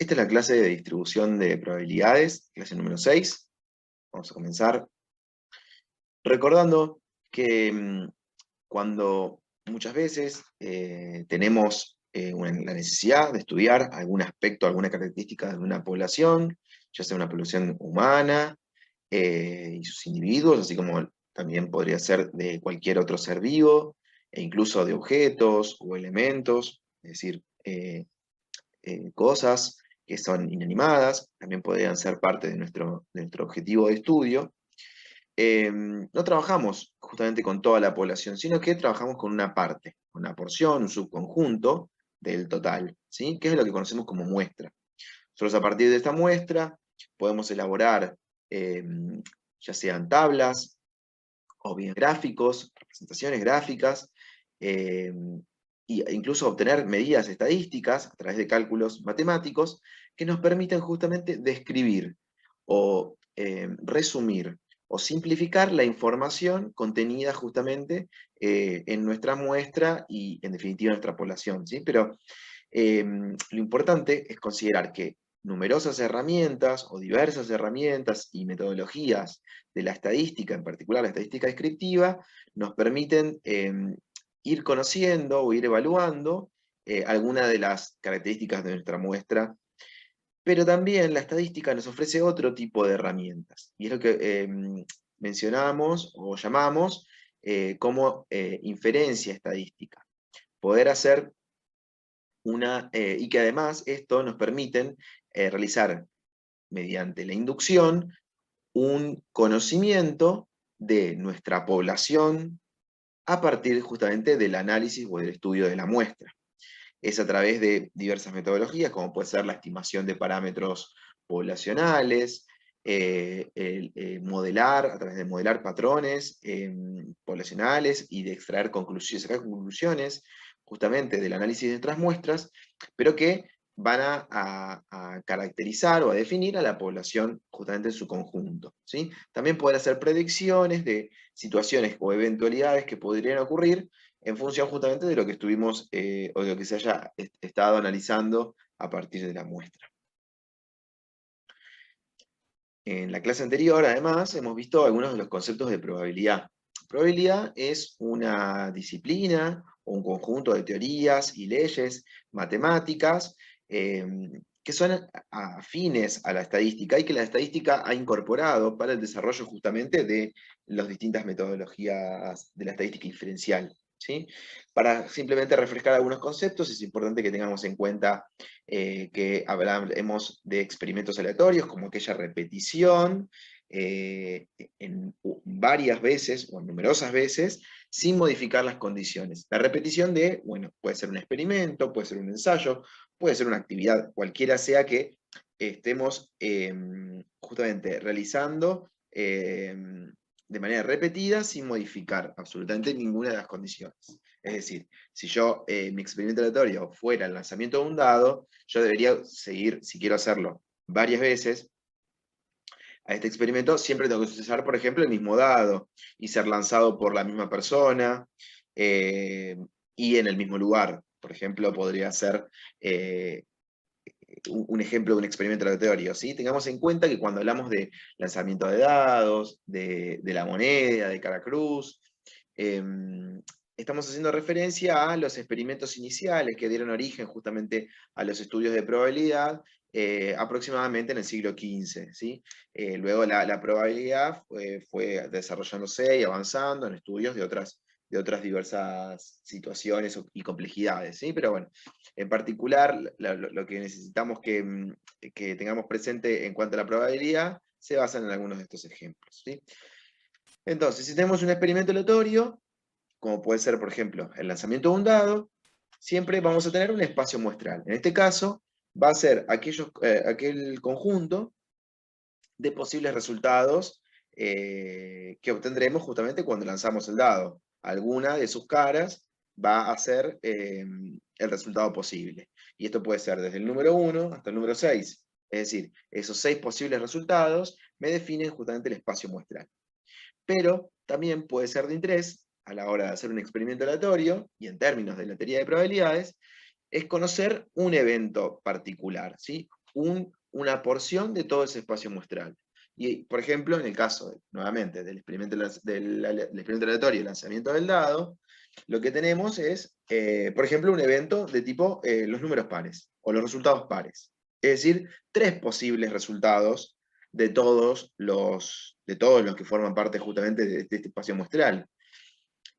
Esta es la clase de distribución de probabilidades, clase número 6. Vamos a comenzar recordando que cuando muchas veces tenemos la necesidad de estudiar algún aspecto, alguna característica de una población, ya sea una población humana y sus individuos, así como también podría ser de cualquier otro ser vivo, e incluso de objetos o elementos, es decir, cosas que son inanimadas, también podrían ser parte de nuestro objetivo de estudio. No trabajamos justamente con toda la población, sino que trabajamos con una parte, una porción, un subconjunto del total, ¿sí? Que es lo que conocemos como muestra. Nosotros a partir de esta muestra podemos elaborar eh, ya sean tablas o bien gráficos, representaciones gráficas, eh, e incluso obtener medidas estadísticas a través de cálculos matemáticos que nos permiten justamente describir o resumir o simplificar la información contenida justamente en nuestra muestra y en definitiva en nuestra población, ¿sí? Pero lo importante es considerar que numerosas herramientas o diversas herramientas y metodologías de la estadística, en particular la estadística descriptiva, nos permiten ir conociendo o ir evaluando algunas de las características de nuestra muestra, pero también la estadística nos ofrece otro tipo de herramientas, y es lo que mencionamos o llamamos como inferencia estadística. Poder hacer y que además esto nos permiten realizar mediante la inducción un conocimiento de nuestra población a partir justamente del análisis o del estudio de la muestra. Es a través de diversas metodologías, como puede ser la estimación de parámetros poblacionales, modelar, a través de modelar patrones poblacionales y de extraer conclusiones, sacar conclusiones justamente del análisis de nuestras muestras, pero que van a caracterizar o a definir a la población justamente en su conjunto, ¿sí? También poder hacer predicciones de situaciones o eventualidades que podrían ocurrir en función justamente de lo que estuvimos o de lo que se haya estado analizando a partir de la muestra. En la clase anterior, además, hemos visto algunos de los conceptos de probabilidad. Probabilidad es una disciplina o un conjunto de teorías y leyes matemáticas que son afines a la estadística y que la estadística ha incorporado para el desarrollo justamente de las distintas metodologías de la estadística inferencial, ¿sí? Para simplemente refrescar algunos conceptos, es importante que tengamos en cuenta que hablemos de experimentos aleatorios, como aquella repetición en varias veces o en numerosas veces, sin modificar las condiciones. La repetición de, bueno, puede ser un experimento, puede ser un ensayo, puede ser una actividad, cualquiera sea que estemos justamente realizando de manera repetida sin modificar absolutamente ninguna de las condiciones. Es decir, si yo, mi experimento aleatorio fuera el lanzamiento de un dado, yo debería seguir, si quiero hacerlo varias veces, a este experimento siempre tengo que utilizar, por ejemplo, el mismo dado y ser lanzado por la misma persona y en el mismo lugar. Por ejemplo, podría ser un ejemplo de un experimento aleatorio, ¿sí? Tengamos en cuenta que cuando hablamos de lanzamiento de dados, de la moneda, de cara cruz, estamos haciendo referencia a los experimentos iniciales que dieron origen justamente a los estudios de probabilidad aproximadamente en el siglo XV, ¿sí? Luego la probabilidad fue desarrollándose y avanzando en estudios de otras diversas situaciones y complejidades, ¿sí? Pero bueno, en particular, lo que necesitamos que tengamos presente en cuanto a la probabilidad se basa en algunos de estos ejemplos, ¿sí? Entonces, si tenemos un experimento aleatorio, como puede ser, por ejemplo, el lanzamiento de un dado, siempre vamos a tener un espacio muestral. En este caso, va a ser aquel conjunto de posibles resultados que obtendremos justamente cuando lanzamos el dado. Alguna de sus caras va a ser el resultado posible. Y esto puede ser desde el número 1 hasta el número 6. Es decir, esos 6 posibles resultados me definen justamente el espacio muestral. Pero también puede ser de interés a la hora de hacer un experimento aleatorio, y en términos de la teoría de probabilidades, es conocer un evento particular, ¿sí? una porción de todo ese espacio muestral. Y, por ejemplo, en el caso, nuevamente, del experimento, del experimento aleatorio y el lanzamiento del dado, lo que tenemos es, por ejemplo, un evento de tipo los números pares, o los resultados pares. Es decir, 3 posibles resultados de todos los que forman parte justamente de este espacio muestral.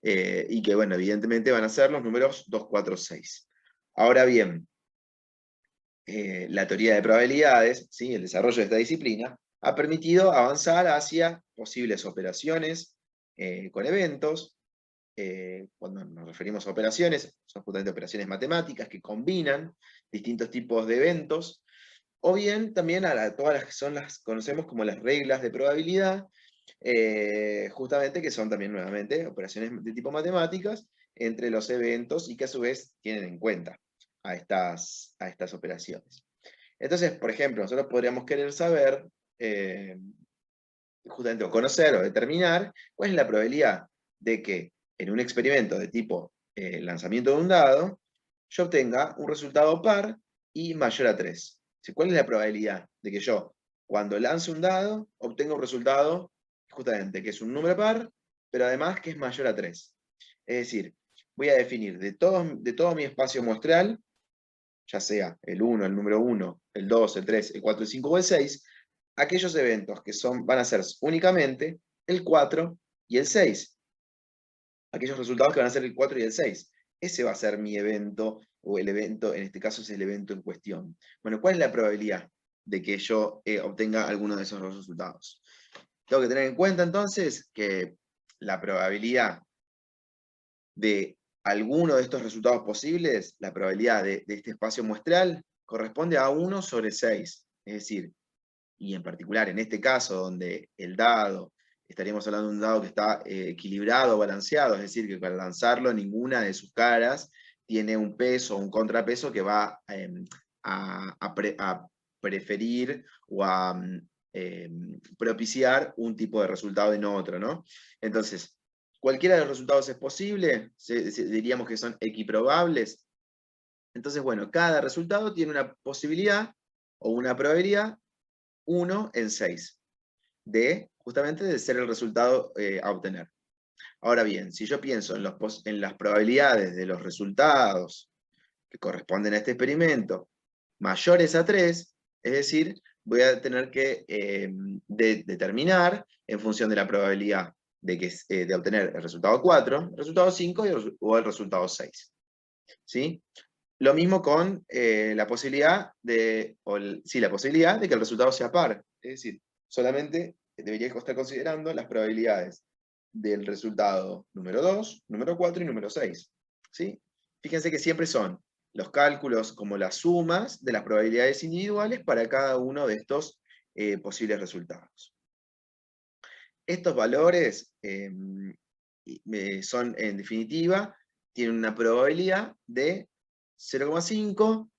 Y que, bueno, evidentemente van a ser los números 2, 4, 6. Ahora bien, la teoría de probabilidades, ¿sí? El desarrollo de esta disciplina, ha permitido avanzar hacia posibles operaciones con eventos. Cuando nos referimos a operaciones, son justamente operaciones matemáticas que combinan distintos tipos de eventos, o bien también a todas las que conocemos como las reglas de probabilidad, justamente que son también nuevamente operaciones de tipo matemáticas entre los eventos y que a su vez tienen en cuenta a estas operaciones. Entonces, por ejemplo, nosotros podríamos querer saber, justamente, o conocer o determinar cuál es la probabilidad de que en un experimento de tipo lanzamiento de un dado, yo obtenga un resultado par y mayor a 3. ¿Cuál es la probabilidad de que yo, cuando lance un dado, obtenga un resultado justamente que es un número par, pero además que es mayor a 3? Es decir, voy a definir de todo mi espacio muestral, ya sea el 1, el número 1, el 2, el 3, el 4, el 5 o el 6, aquellos eventos que van a ser únicamente el 4 y el 6. Aquellos resultados que van a ser el 4 y el 6. Ese va a ser mi evento, o el evento, en este caso es el evento en cuestión. Bueno, ¿cuál es la probabilidad de que yo obtenga alguno de esos dos resultados? Tengo que tener en cuenta entonces que la probabilidad de alguno de estos resultados posibles, la probabilidad de este espacio muestral, corresponde a 1 sobre 6. Es decir, y en particular en este caso donde el dado, estaríamos hablando de un dado que está equilibrado, balanceado, es decir, que para lanzarlo ninguna de sus caras tiene un peso o un contrapeso que va a preferir o a propiciar un tipo de resultado y no otro, ¿no? Entonces, cualquiera de los resultados es posible, diríamos que son equiprobables. Entonces, bueno, cada resultado tiene una posibilidad o una probabilidad 1 en 6, justamente de ser el resultado a obtener. Ahora bien, si yo pienso en las probabilidades de los resultados que corresponden a este experimento mayores a 3, es decir, voy a tener que determinar en función de la probabilidad de obtener el resultado 4, el resultado 5 o el resultado 6. ¿Sí? Lo mismo con la posibilidad la posibilidad de que el resultado sea par. Es decir, solamente debería estar considerando las probabilidades del resultado número 2, número 4 y número 6. ¿Sí? Fíjense que siempre son los cálculos como las sumas de las probabilidades individuales para cada uno de estos posibles resultados. Estos valores son, en definitiva, tienen una probabilidad de 0,5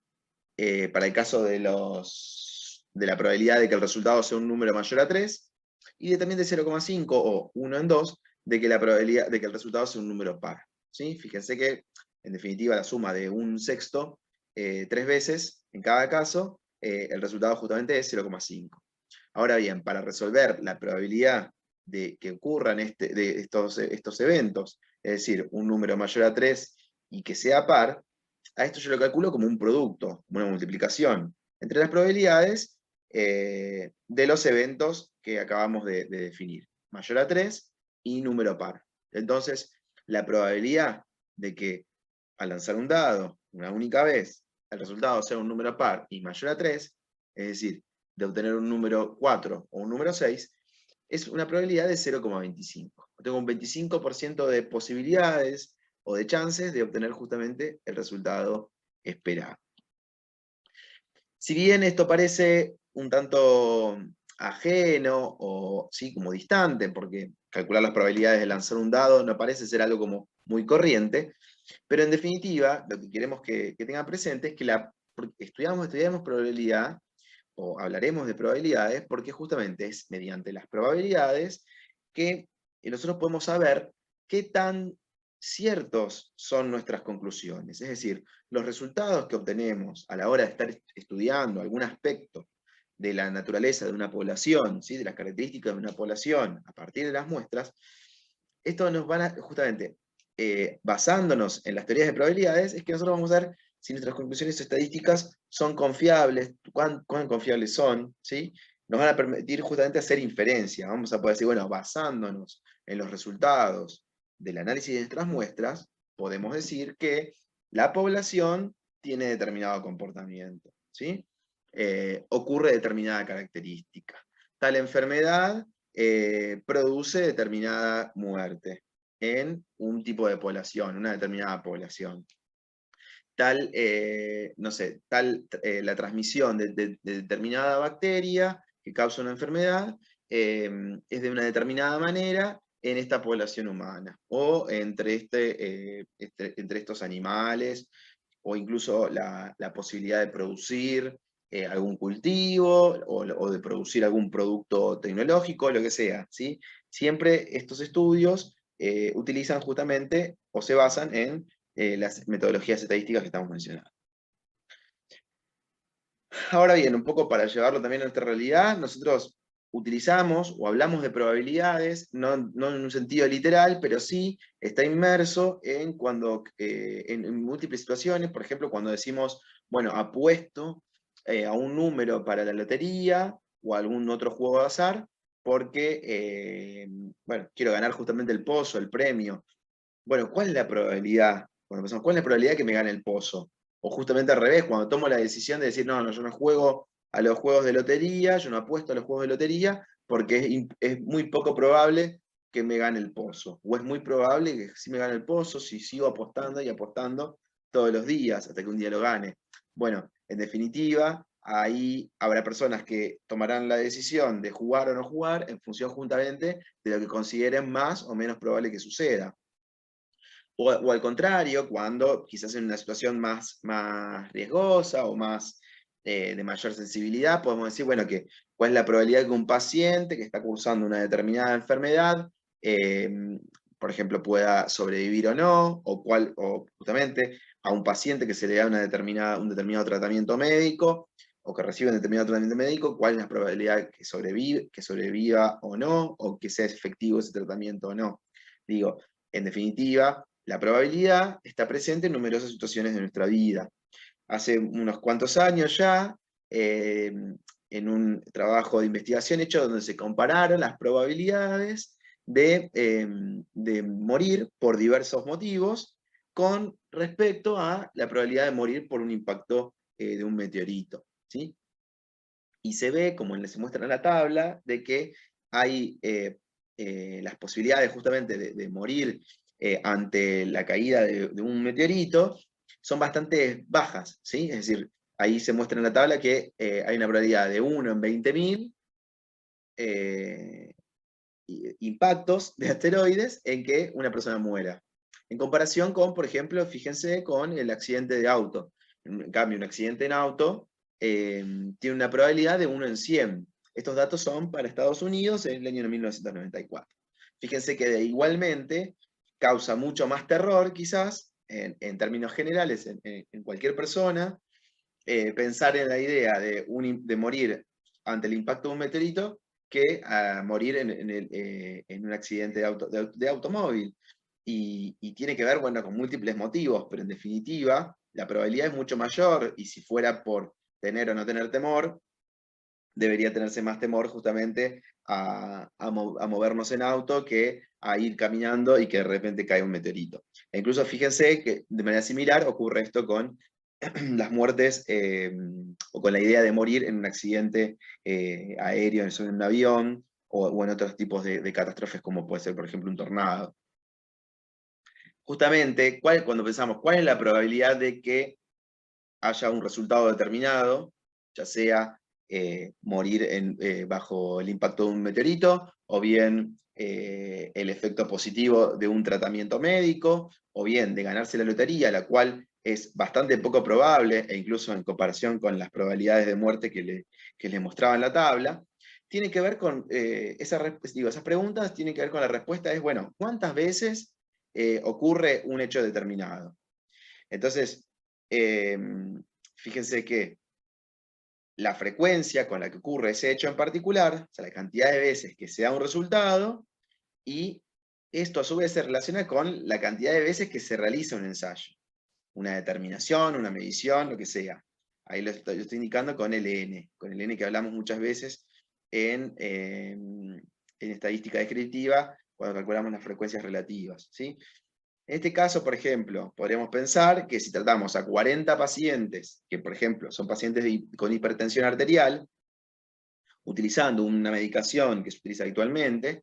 para el caso de la probabilidad de que el resultado sea un número mayor a 3, y también de 0,5 o 1 en 2 de que la probabilidad de que el resultado sea un número par. ¿Sí? Fíjense que, en definitiva, la suma de un sexto 3 veces en cada caso, el resultado justamente es 0,5. Ahora bien, para resolver la probabilidad de que ocurran estos eventos, es decir, un número mayor a 3 y que sea par, a esto yo lo calculo como un producto, una multiplicación entre las probabilidades de los eventos que acabamos de definir. Mayor a 3 y número par. Entonces, la probabilidad de que al lanzar un dado una única vez, el resultado sea un número par y mayor a 3, es decir, de obtener un número 4 o un número 6, es una probabilidad de 0,25. Tengo un 25% de posibilidades o de chances de obtener justamente el resultado esperado. Si bien esto parece un tanto ajeno o sí, como distante, porque calcular las probabilidades de lanzar un dado no parece ser algo como muy corriente, pero en definitiva, lo que queremos que tengan presente es que estudiamos probabilidad, o hablaremos de probabilidades, porque justamente es mediante las probabilidades que nosotros podemos saber qué tan ciertos son nuestras conclusiones. Es decir, los resultados que obtenemos a la hora de estar estudiando algún aspecto de la naturaleza de una población, ¿sí? De las características de una población a partir de las muestras, esto nos van a, justamente, basándonos en las teorías de probabilidades, es que nosotros vamos a ver si nuestras conclusiones estadísticas son confiables, cuán confiables son, ¿sí? Nos van a permitir justamente hacer inferencia. Vamos a poder decir, bueno, basándonos en los resultados del análisis de nuestras muestras, podemos decir que la población tiene determinado comportamiento, ¿sí? Ocurre determinada característica. Tal enfermedad produce determinada muerte en un tipo de población, una determinada población. Tal, no sé, la transmisión de determinada bacteria que causa una enfermedad es de una determinada manera en esta población humana, o entre estos animales, o incluso la posibilidad de producir algún cultivo, o de producir algún producto tecnológico, lo que sea, ¿sí? Siempre estos estudios utilizan justamente, o se basan en las metodologías estadísticas que estamos mencionando. Ahora bien, un poco para llevarlo también a nuestra realidad, nosotros utilizamos o hablamos de probabilidades, no en un sentido literal, pero sí está inmerso en en múltiples situaciones, por ejemplo, cuando decimos, bueno, apuesto a un número para la lotería o algún otro juego de azar, porque, bueno, quiero ganar justamente el pozo, el premio. Bueno, ¿cuál es la probabilidad? Cuando pensamos, ¿cuál es la probabilidad que me gane el pozo? O justamente al revés, cuando tomo la decisión de decir, no, yo no juego a los juegos de lotería, yo no apuesto a los juegos de lotería, porque es muy poco probable que me gane el pozo. O es muy probable que sí me gane el pozo si sigo apostando y apostando todos los días hasta que un día lo gane. Bueno, en definitiva, ahí habrá personas que tomarán la decisión de jugar o no jugar en función justamente de lo que consideren más o menos probable que suceda. O al contrario, cuando quizás en una situación más riesgosa o de mayor sensibilidad, podemos decir, bueno, cuál es la probabilidad de que un paciente que está cursando una determinada enfermedad, eh, por ejemplo, pueda sobrevivir o no, o justamente a un paciente que se le da un determinado tratamiento médico, o que recibe un determinado tratamiento médico, cuál es la probabilidad que sobreviva o no, o que sea efectivo ese tratamiento o no. Digo, en definitiva, la probabilidad está presente en numerosas situaciones de nuestra vida. Hace unos cuantos años ya, en un trabajo de investigación hecho donde se compararon las probabilidades de morir por diversos motivos con respecto a la probabilidad de morir por un impacto de un meteorito, ¿sí? Y se ve, como se muestra en la tabla, de que hay las posibilidades justamente de morir ante la caída de un meteorito son bastante bajas, ¿sí? Es decir, ahí se muestra en la tabla que hay una probabilidad de 1 en 20.000 impactos de asteroides en que una persona muera. En comparación con, por ejemplo, fíjense con el accidente de auto. En cambio, un accidente en auto tiene una probabilidad de 1 en 100. Estos datos son para Estados Unidos en el año 1994. Fíjense que igualmente causa mucho más terror, quizás, en términos generales, en cualquier persona, pensar en la idea de morir ante el impacto de un meteorito que a morir en un accidente de automóvil. Y tiene que ver, bueno, con múltiples motivos, pero en definitiva, la probabilidad es mucho mayor, y si fuera por tener o no tener temor, debería tenerse más temor justamente a movernos en auto que a ir caminando y que de repente cae un meteorito. E incluso fíjense que de manera similar ocurre esto con las muertes o con la idea de morir en un accidente aéreo, en un avión o en otros tipos de catástrofes como puede ser, por ejemplo, un tornado. Justamente, cuando pensamos cuál es la probabilidad de que haya un resultado determinado, ya sea morir bajo el impacto de un meteorito, o bien el efecto positivo de un tratamiento médico, o bien de ganarse la lotería, la cual es bastante poco probable, e incluso en comparación con las probabilidades de muerte que le mostraba en la tabla, tiene que ver con esas preguntas, tienen que ver con la respuesta es, bueno, ¿cuántas veces ocurre un hecho determinado. Entonces, fíjense que la frecuencia con la que ocurre ese hecho en particular, o sea, la cantidad de veces que se da un resultado, y esto a su vez se relaciona con la cantidad de veces que se realiza un ensayo. Una determinación, una medición, lo que sea. Ahí lo estoy indicando con el N que hablamos muchas veces en estadística descriptiva, cuando calculamos las frecuencias relativas, ¿sí? En este caso, por ejemplo, podríamos pensar que si tratamos a 40 pacientes, que por ejemplo son pacientes con hipertensión arterial, utilizando una medicación que se utiliza habitualmente,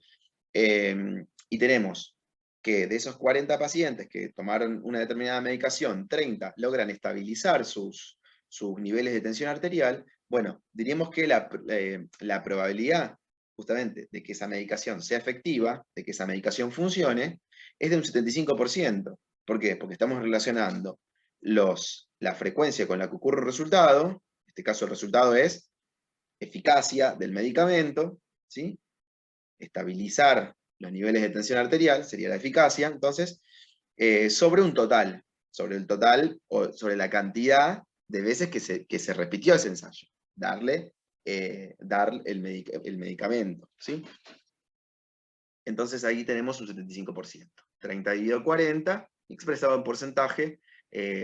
y tenemos que de esos 40 pacientes que tomaron una determinada medicación, 30 logran estabilizar sus niveles de tensión arterial, bueno, diríamos que la probabilidad justamente de que esa medicación sea efectiva, de que esa medicación funcione, es de un 75%. ¿Por qué? Porque estamos relacionando la frecuencia con la que ocurre el resultado, en este caso el resultado es eficacia del medicamento, ¿sí? Estabilizar los niveles de tensión arterial, sería la eficacia, entonces, sobre un total, sobre el total o sobre la cantidad de veces que se repitió ese ensayo, dar el medicamento, ¿sí? Entonces ahí tenemos un 75%. 30 dividido 40, expresado en porcentaje,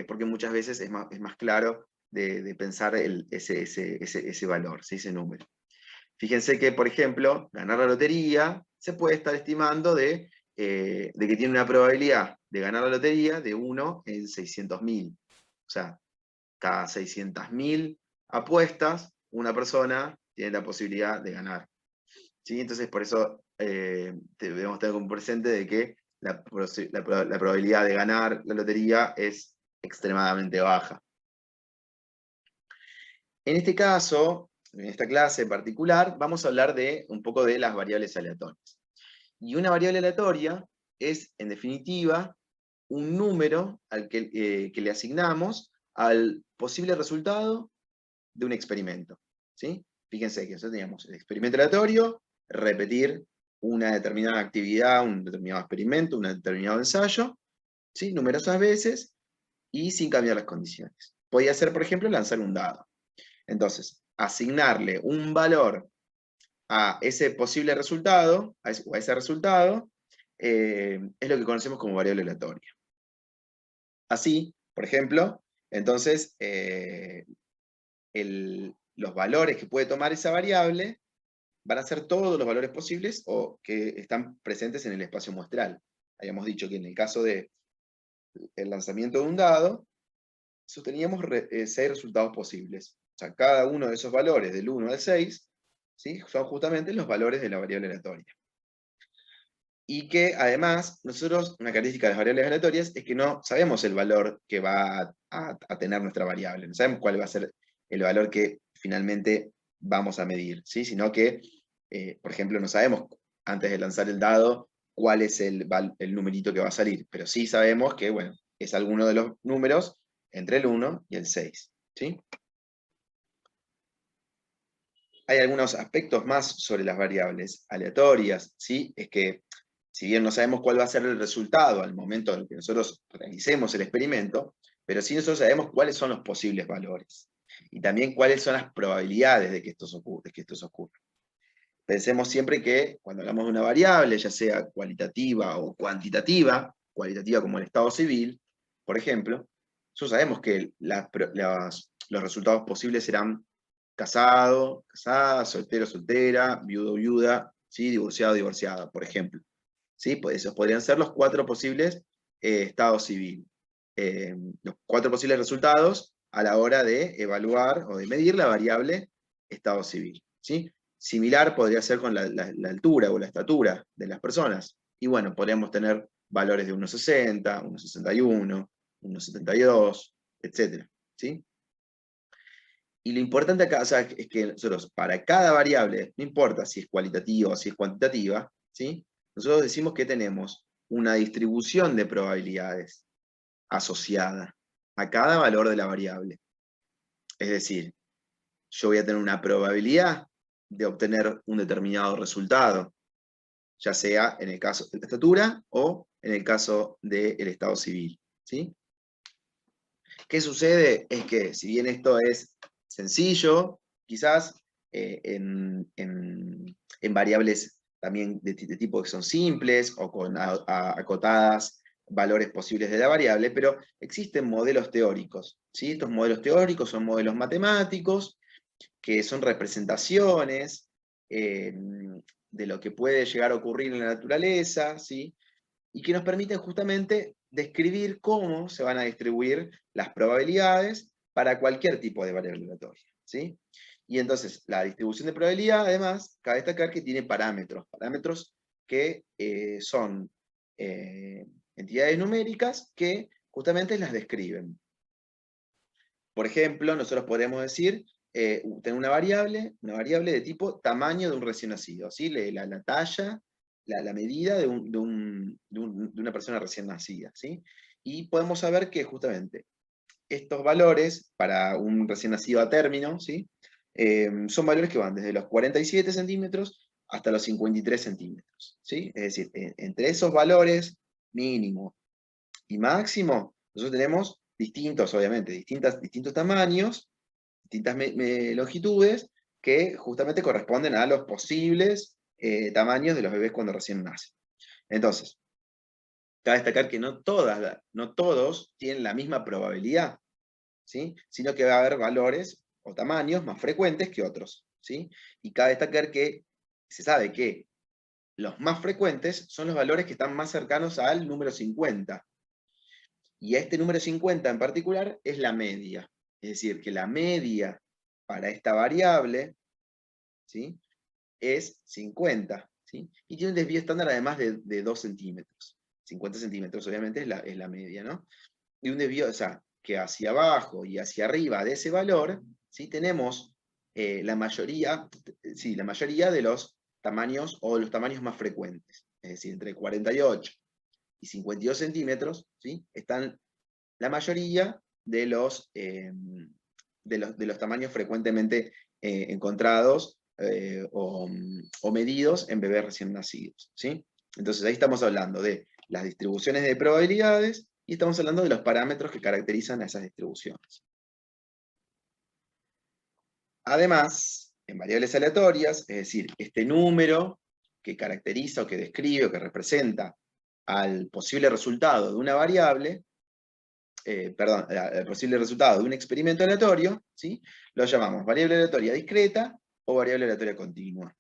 porque muchas veces es más claro de pensar ese valor, ¿sí? Ese número. Fíjense que, por ejemplo, ganar la lotería se puede estar estimando de que tiene una probabilidad de ganar la lotería de 1 en 600.000. O sea, cada 600.000 apuestas, una persona tiene la posibilidad de ganar. ¿Sí? Entonces, por eso debemos tener como presente de que la probabilidad de ganar la lotería es extremadamente baja. En este caso, en esta clase en particular, vamos a hablar un poco de las variables aleatorias. Y una variable aleatoria es, en definitiva, un número al que le asignamos al posible resultado de un experimento. ¿Sí? Fíjense que nosotros teníamos el experimento aleatorio, repetir una determinada actividad, un determinado experimento, un determinado ensayo, ¿sí? Numerosas veces y sin cambiar las condiciones. Podía ser, por ejemplo, lanzar un dado. Entonces, asignarle un valor a ese posible resultado, a ese resultado, es lo que conocemos como variable aleatoria. Así, por ejemplo, entonces, los valores que puede tomar esa variable van a ser todos los valores posibles o que están presentes en el espacio muestral. Habíamos dicho que en el caso del lanzamiento de un dado, sosteníamos 6 resultados posibles. O sea, cada uno de esos valores, del 1 al 6, ¿sí? Son justamente los valores de la variable aleatoria. Y que además, nosotros, una característica de las variables aleatorias es que no sabemos el valor que va a tener nuestra variable, no sabemos cuál va a ser el valor que finalmente vamos a medir, ¿sí? Sino que, por ejemplo, no sabemos antes de lanzar el dado cuál es el numerito que va a salir, pero sí sabemos que, bueno, es alguno de los números entre el 1 y el 6, ¿sí? Hay algunos aspectos más sobre las variables aleatorias, ¿sí? Es que, si bien no sabemos cuál va a ser el resultado al momento en que nosotros realicemos el experimento, pero sí nosotros sabemos cuáles son los posibles valores. Y también cuáles son las probabilidades de que esto ocurra. Pensemos siempre que cuando hablamos de una variable, ya sea cualitativa o cuantitativa como el estado civil, por ejemplo, nosotros sabemos que los resultados posibles serán casado, casada, soltero, soltera, viudo, viuda, ¿sí? Divorciado, divorciada, por ejemplo. ¿Sí? Pues esos podrían ser los 4 posibles estados civiles. Los 4 posibles resultados a la hora de evaluar o de medir la variable estado civil. ¿Sí? Similar podría ser con la altura o la estatura de las personas. Y bueno, podríamos tener valores de 1,60, 1,61, 1,72, etc. ¿Sí? Y lo importante acá, o sea, es que nosotros, para cada variable, no importa si es cualitativa o si es cuantitativa, ¿sí? Nosotros decimos que tenemos una distribución de probabilidades asociada a cada valor de la variable. Es decir, yo voy a tener una probabilidad de obtener un determinado resultado, ya sea en el caso de la estatura o en el caso del estado civil, ¿sí? ¿Qué sucede? Es que si bien esto es sencillo, quizás en variables también de tipo que son simples o con acotadas valores posibles de la variable, pero existen modelos teóricos, ¿sí? Estos modelos teóricos son modelos matemáticos, que son representaciones de lo que puede llegar a ocurrir en la naturaleza, ¿sí? Y que nos permiten justamente describir cómo se van a distribuir las probabilidades para cualquier tipo de variable aleatoria, ¿sí? Y entonces, la distribución de probabilidad, además, cabe destacar que tiene parámetros que son entidades numéricas que justamente las describen. Por ejemplo, nosotros podemos decir, tener una variable de tipo tamaño de un recién nacido, ¿sí? La talla, la medida de una persona recién nacida, ¿sí? Y podemos saber que justamente estos valores para un recién nacido a término, ¿sí? Son valores que van desde los 47 centímetros hasta los 53 centímetros, ¿sí? Es decir, entre esos valores mínimo y máximo, nosotros tenemos distintos, obviamente, distintos tamaños, distintas longitudes, que justamente corresponden a los posibles tamaños de los bebés cuando recién nacen. Entonces, cabe destacar que no todos tienen la misma probabilidad, ¿sí? Sino que va a haber valores o tamaños más frecuentes que otros, ¿sí? Y cabe destacar que se sabe que los más frecuentes son los valores que están más cercanos al número 50. Y este número 50 en particular es la media. Es decir, que la media para esta variable, ¿sí? Es 50, ¿sí? Y tiene un desvío estándar además de 2 centímetros. 50 centímetros obviamente es la media, ¿no? Y un desvío, o sea, que hacia abajo y hacia arriba de ese valor, ¿sí? Tenemos la mayoría de los tamaños o los tamaños más frecuentes. Es decir, entre 48 y 52 centímetros, ¿sí? Están la mayoría de los tamaños frecuentemente encontrados o medidos en bebés recién nacidos, ¿sí? Entonces ahí estamos hablando de las distribuciones de probabilidades y estamos hablando de los parámetros que caracterizan a esas distribuciones. Además, en variables aleatorias, es decir, este número que caracteriza o que describe o que representa al posible resultado de una variable, el posible resultado de un experimento aleatorio, ¿sí? Lo llamamos variable aleatoria discreta o variable aleatoria continua.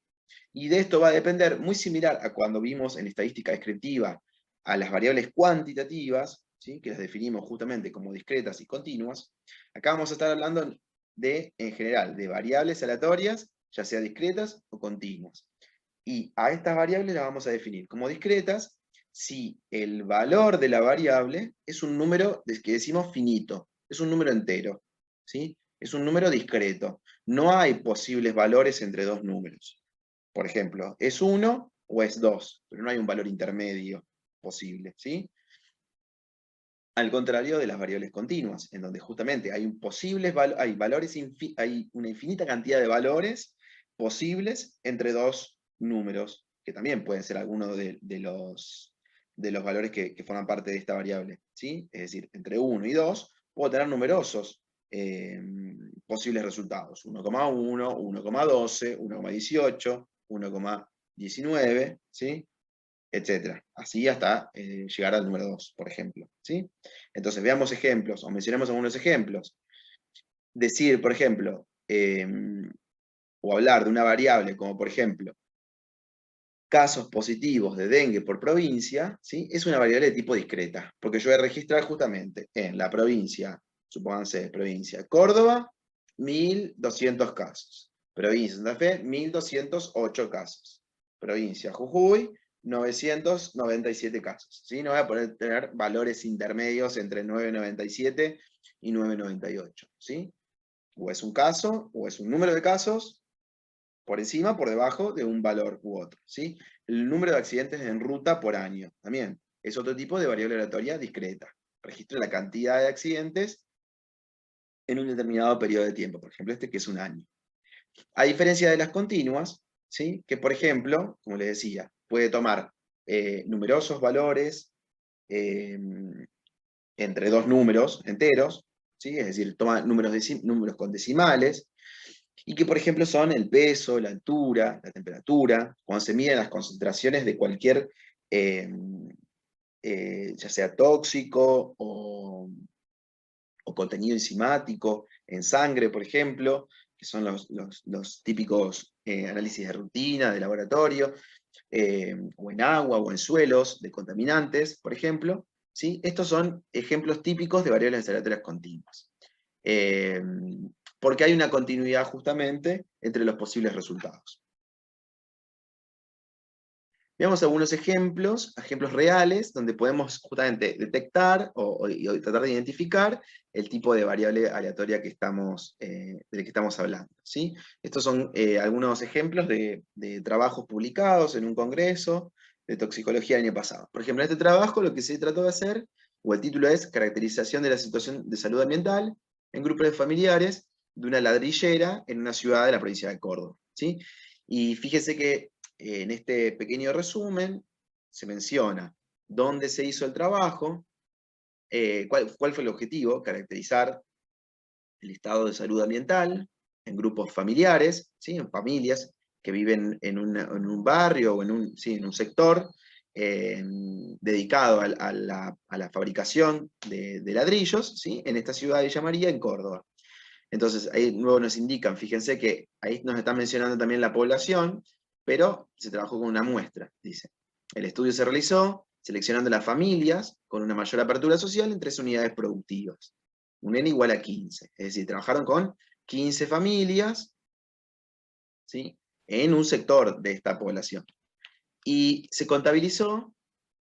Y de esto va a depender, muy similar a cuando vimos en estadística descriptiva a las variables cuantitativas, ¿sí? Que las definimos justamente como discretas y continuas. Acá vamos a estar hablando en general, de variables aleatorias, ya sea discretas o continuas. Y a estas variables las vamos a definir como discretas si el valor de la variable es un número que decimos finito, es un número entero, ¿sí? Es un número discreto. No hay posibles valores entre dos números. Por ejemplo, es 1 o es 2, pero no hay un valor intermedio posible, ¿sí? Al contrario de las variables continuas, en donde justamente hay hay una infinita cantidad de valores posibles entre dos números, que también pueden ser algunos de los valores que forman parte de esta variable, ¿sí? Es decir, entre 1 y 2 puedo tener numerosos posibles resultados, 1,1, 1,12, 1,18, 1,19, ¿sí? Etcétera. Así hasta llegar al número 2, por ejemplo, ¿sí? Entonces veamos ejemplos, o mencionemos algunos ejemplos. Decir, por ejemplo, o hablar de una variable como, por ejemplo, casos positivos de dengue por provincia, ¿sí? Es una variable de tipo discreta, porque yo voy a registrar justamente en la provincia, supónganse, provincia Córdoba, 1.200 casos. Provincia Santa Fe, 1.208 casos. Provincia Jujuy, 997 casos. ¿Sí? No voy a poder tener valores intermedios entre 997 y 998. ¿Sí? O es un caso, o es un número de casos, por encima, por debajo de un valor u otro, ¿sí? El número de accidentes en ruta por año, también, es otro tipo de variable aleatoria discreta. Registra la cantidad de accidentes en un determinado periodo de tiempo, por ejemplo, este que es un año. A diferencia de las continuas, ¿sí? Que por ejemplo, como les decía, puede tomar numerosos valores entre dos números enteros, ¿sí? Es decir, toma números con decimales, y que por ejemplo son el peso, la altura, la temperatura, cuando se miden las concentraciones de cualquier, ya sea tóxico o contenido enzimático en sangre, por ejemplo, que son los típicos análisis de rutina, de laboratorio, o en agua o en suelos de contaminantes, por ejemplo. ¿Sí? Estos son ejemplos típicos de variables aleatorias continuas. Porque hay una continuidad justamente entre los posibles resultados. Veamos algunos ejemplos reales, donde podemos justamente detectar y tratar de identificar el tipo de variable aleatoria que del que estamos hablando. ¿Sí? Estos son algunos ejemplos de trabajos publicados en un congreso de toxicología el año pasado. Por ejemplo, en este trabajo lo que se trató de hacer, o el título es Caracterización de la situación de salud ambiental en grupos de familiares de una ladrillera en una ciudad de la provincia de Córdoba. ¿Sí? Y fíjese que en este pequeño resumen se menciona dónde se hizo el trabajo, cuál fue el objetivo, caracterizar el estado de salud ambiental en grupos familiares, ¿sí? En familias que viven en un barrio o en un sector dedicado a la fabricación de ladrillos, ¿sí? En esta ciudad de Villa María, en Córdoba. Entonces, ahí luego nos indican, fíjense que ahí nos están mencionando también la población, pero se trabajó con una muestra, dice. El estudio se realizó seleccionando las familias con una mayor apertura social en 3 unidades productivas. Un N igual a 15. Es decir, trabajaron con 15 familias, ¿sí? En un sector de esta población. Y se contabilizó,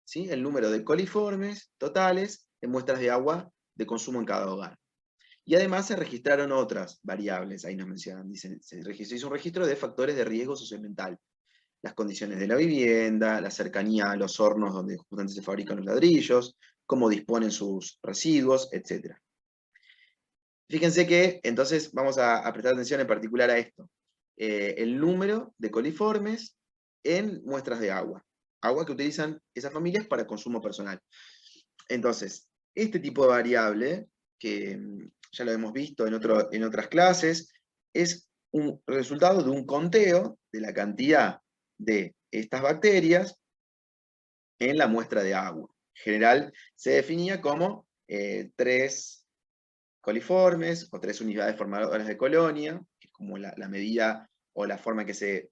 ¿sí? El número de coliformes totales en muestras de agua de consumo en cada hogar. Y además se registraron otras variables, ahí nos mencionan, dicen, se hizo un registro de factores de riesgo socioambiental, las condiciones de la vivienda, la cercanía a los hornos donde justamente se fabrican los ladrillos, cómo disponen sus residuos, etc. Fíjense que entonces vamos a prestar atención en particular a esto. El número de coliformes en muestras de agua. Agua que utilizan esas familias para consumo personal. Entonces, este tipo de variable, que ya lo hemos visto en otras clases, es un resultado de un conteo de la cantidad de estas bacterias en la muestra de agua. En general se definía como 3 coliformes o 3 unidades formadoras de colonia, que es como la medida o la forma que se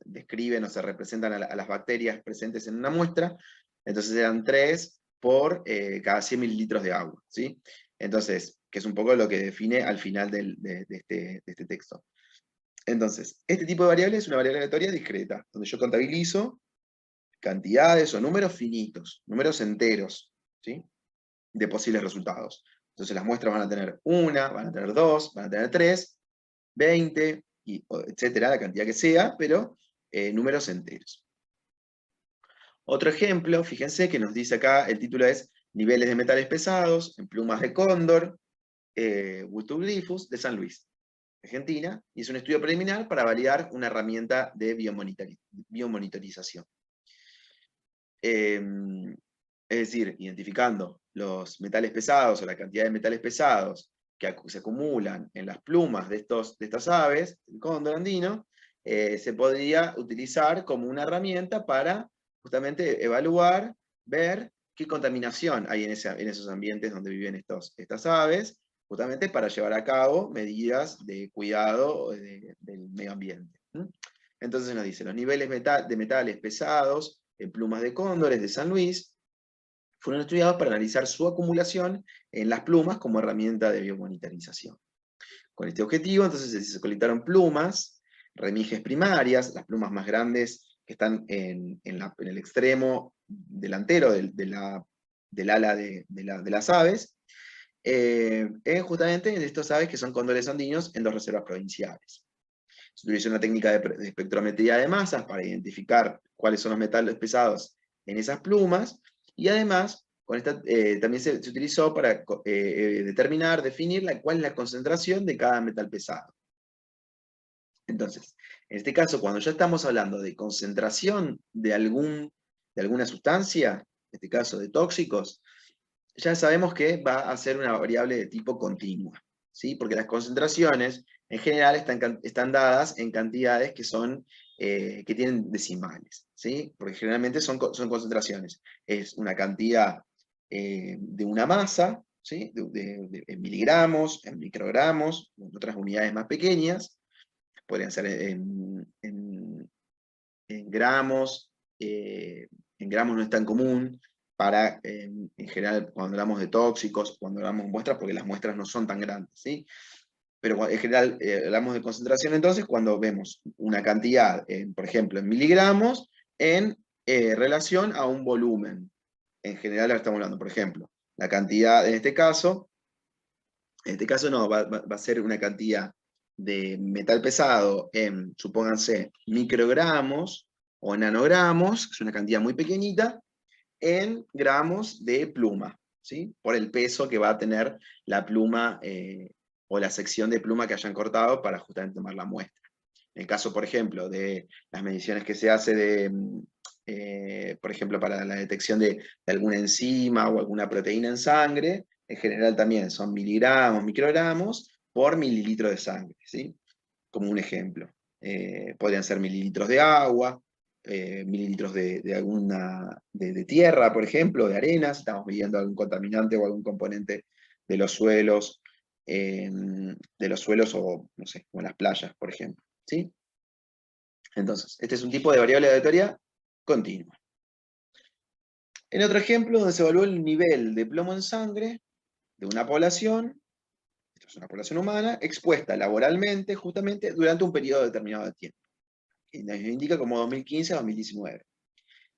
describen o se representan a las bacterias presentes en una muestra. Entonces eran 3 por cada 100 mililitros de agua, ¿sí? Entonces, que es un poco lo que define al final de este texto. Entonces, este tipo de variable es una variable aleatoria discreta, donde yo contabilizo cantidades o números finitos, números enteros, ¿sí? De posibles resultados. Entonces las muestras van a tener 1, van a tener 2, van a tener 3, 20, etcétera, la cantidad que sea, pero números enteros. Otro ejemplo, fíjense que nos dice acá, el título es Niveles de metales pesados en plumas de cóndor, Butuglyphus, de San Luis, Argentina, y es un estudio preliminar para validar una herramienta de biomonitorización. Es decir, identificando los metales pesados o la cantidad de metales pesados que se acumulan en las plumas de estas aves, el cóndor andino, se podría utilizar como una herramienta para justamente evaluar, ver qué contaminación hay en esos ambientes donde viven estas aves, justamente para llevar a cabo medidas de cuidado del medio ambiente. Entonces nos dice, los niveles de metales pesados en plumas de cóndores de San Luis fueron estudiados para analizar su acumulación en las plumas como herramienta de biomonitorización. Con este objetivo, entonces se colectaron plumas, remiges primarias, las plumas más grandes que están en el extremo delantero del ala de las aves, justamente de estas aves que son cóndores andinos en 2 reservas provinciales. Se utilizó una técnica de espectrometría de masas para identificar cuáles son los metales pesados en esas plumas, y además también se utilizó para definir cuál es la concentración de cada metal pesado. Entonces, en este caso, cuando ya estamos hablando de concentración de alguna sustancia, en este caso de tóxicos, ya sabemos que va a ser una variable de tipo continua, ¿sí? Porque las concentraciones en general están dadas en cantidades que que tienen decimales, ¿sí? Porque generalmente son concentraciones. Es una cantidad de una masa, ¿sí? En miligramos, en microgramos, en otras unidades más pequeñas, podrían ser en gramos, en gramos no es tan común, en general cuando hablamos de tóxicos, cuando hablamos de muestras, porque las muestras no son tan grandes, ¿sí? Pero en general hablamos de concentración entonces cuando vemos una cantidad, por ejemplo, en miligramos, en relación a un volumen. En general estamos hablando, por ejemplo, la cantidad, en este caso no, va a ser una cantidad de metal pesado en, supónganse, microgramos o nanogramos, que es una cantidad muy pequeñita, en gramos de pluma, ¿sí? Por el peso que va a tener la pluma o la sección de pluma que hayan cortado para justamente tomar la muestra. En el caso, por ejemplo, de las mediciones que se hace por ejemplo, para la detección de alguna enzima o alguna proteína en sangre, en general también son miligramos, microgramos por mililitro de sangre, ¿sí? Como un ejemplo. Podrían ser mililitros de agua, mililitros de tierra, por ejemplo, de arena, si estamos midiendo algún contaminante o algún componente de los suelos, o, no sé, o en las playas, por ejemplo, ¿sí? Entonces, este es un tipo de variable aleatoria continua. En otro ejemplo, donde se evaluó el nivel de plomo en sangre de una población, esto es una población humana, expuesta laboralmente, justamente, durante un periodo determinado de tiempo. Y nos indica como 2015 a 2019.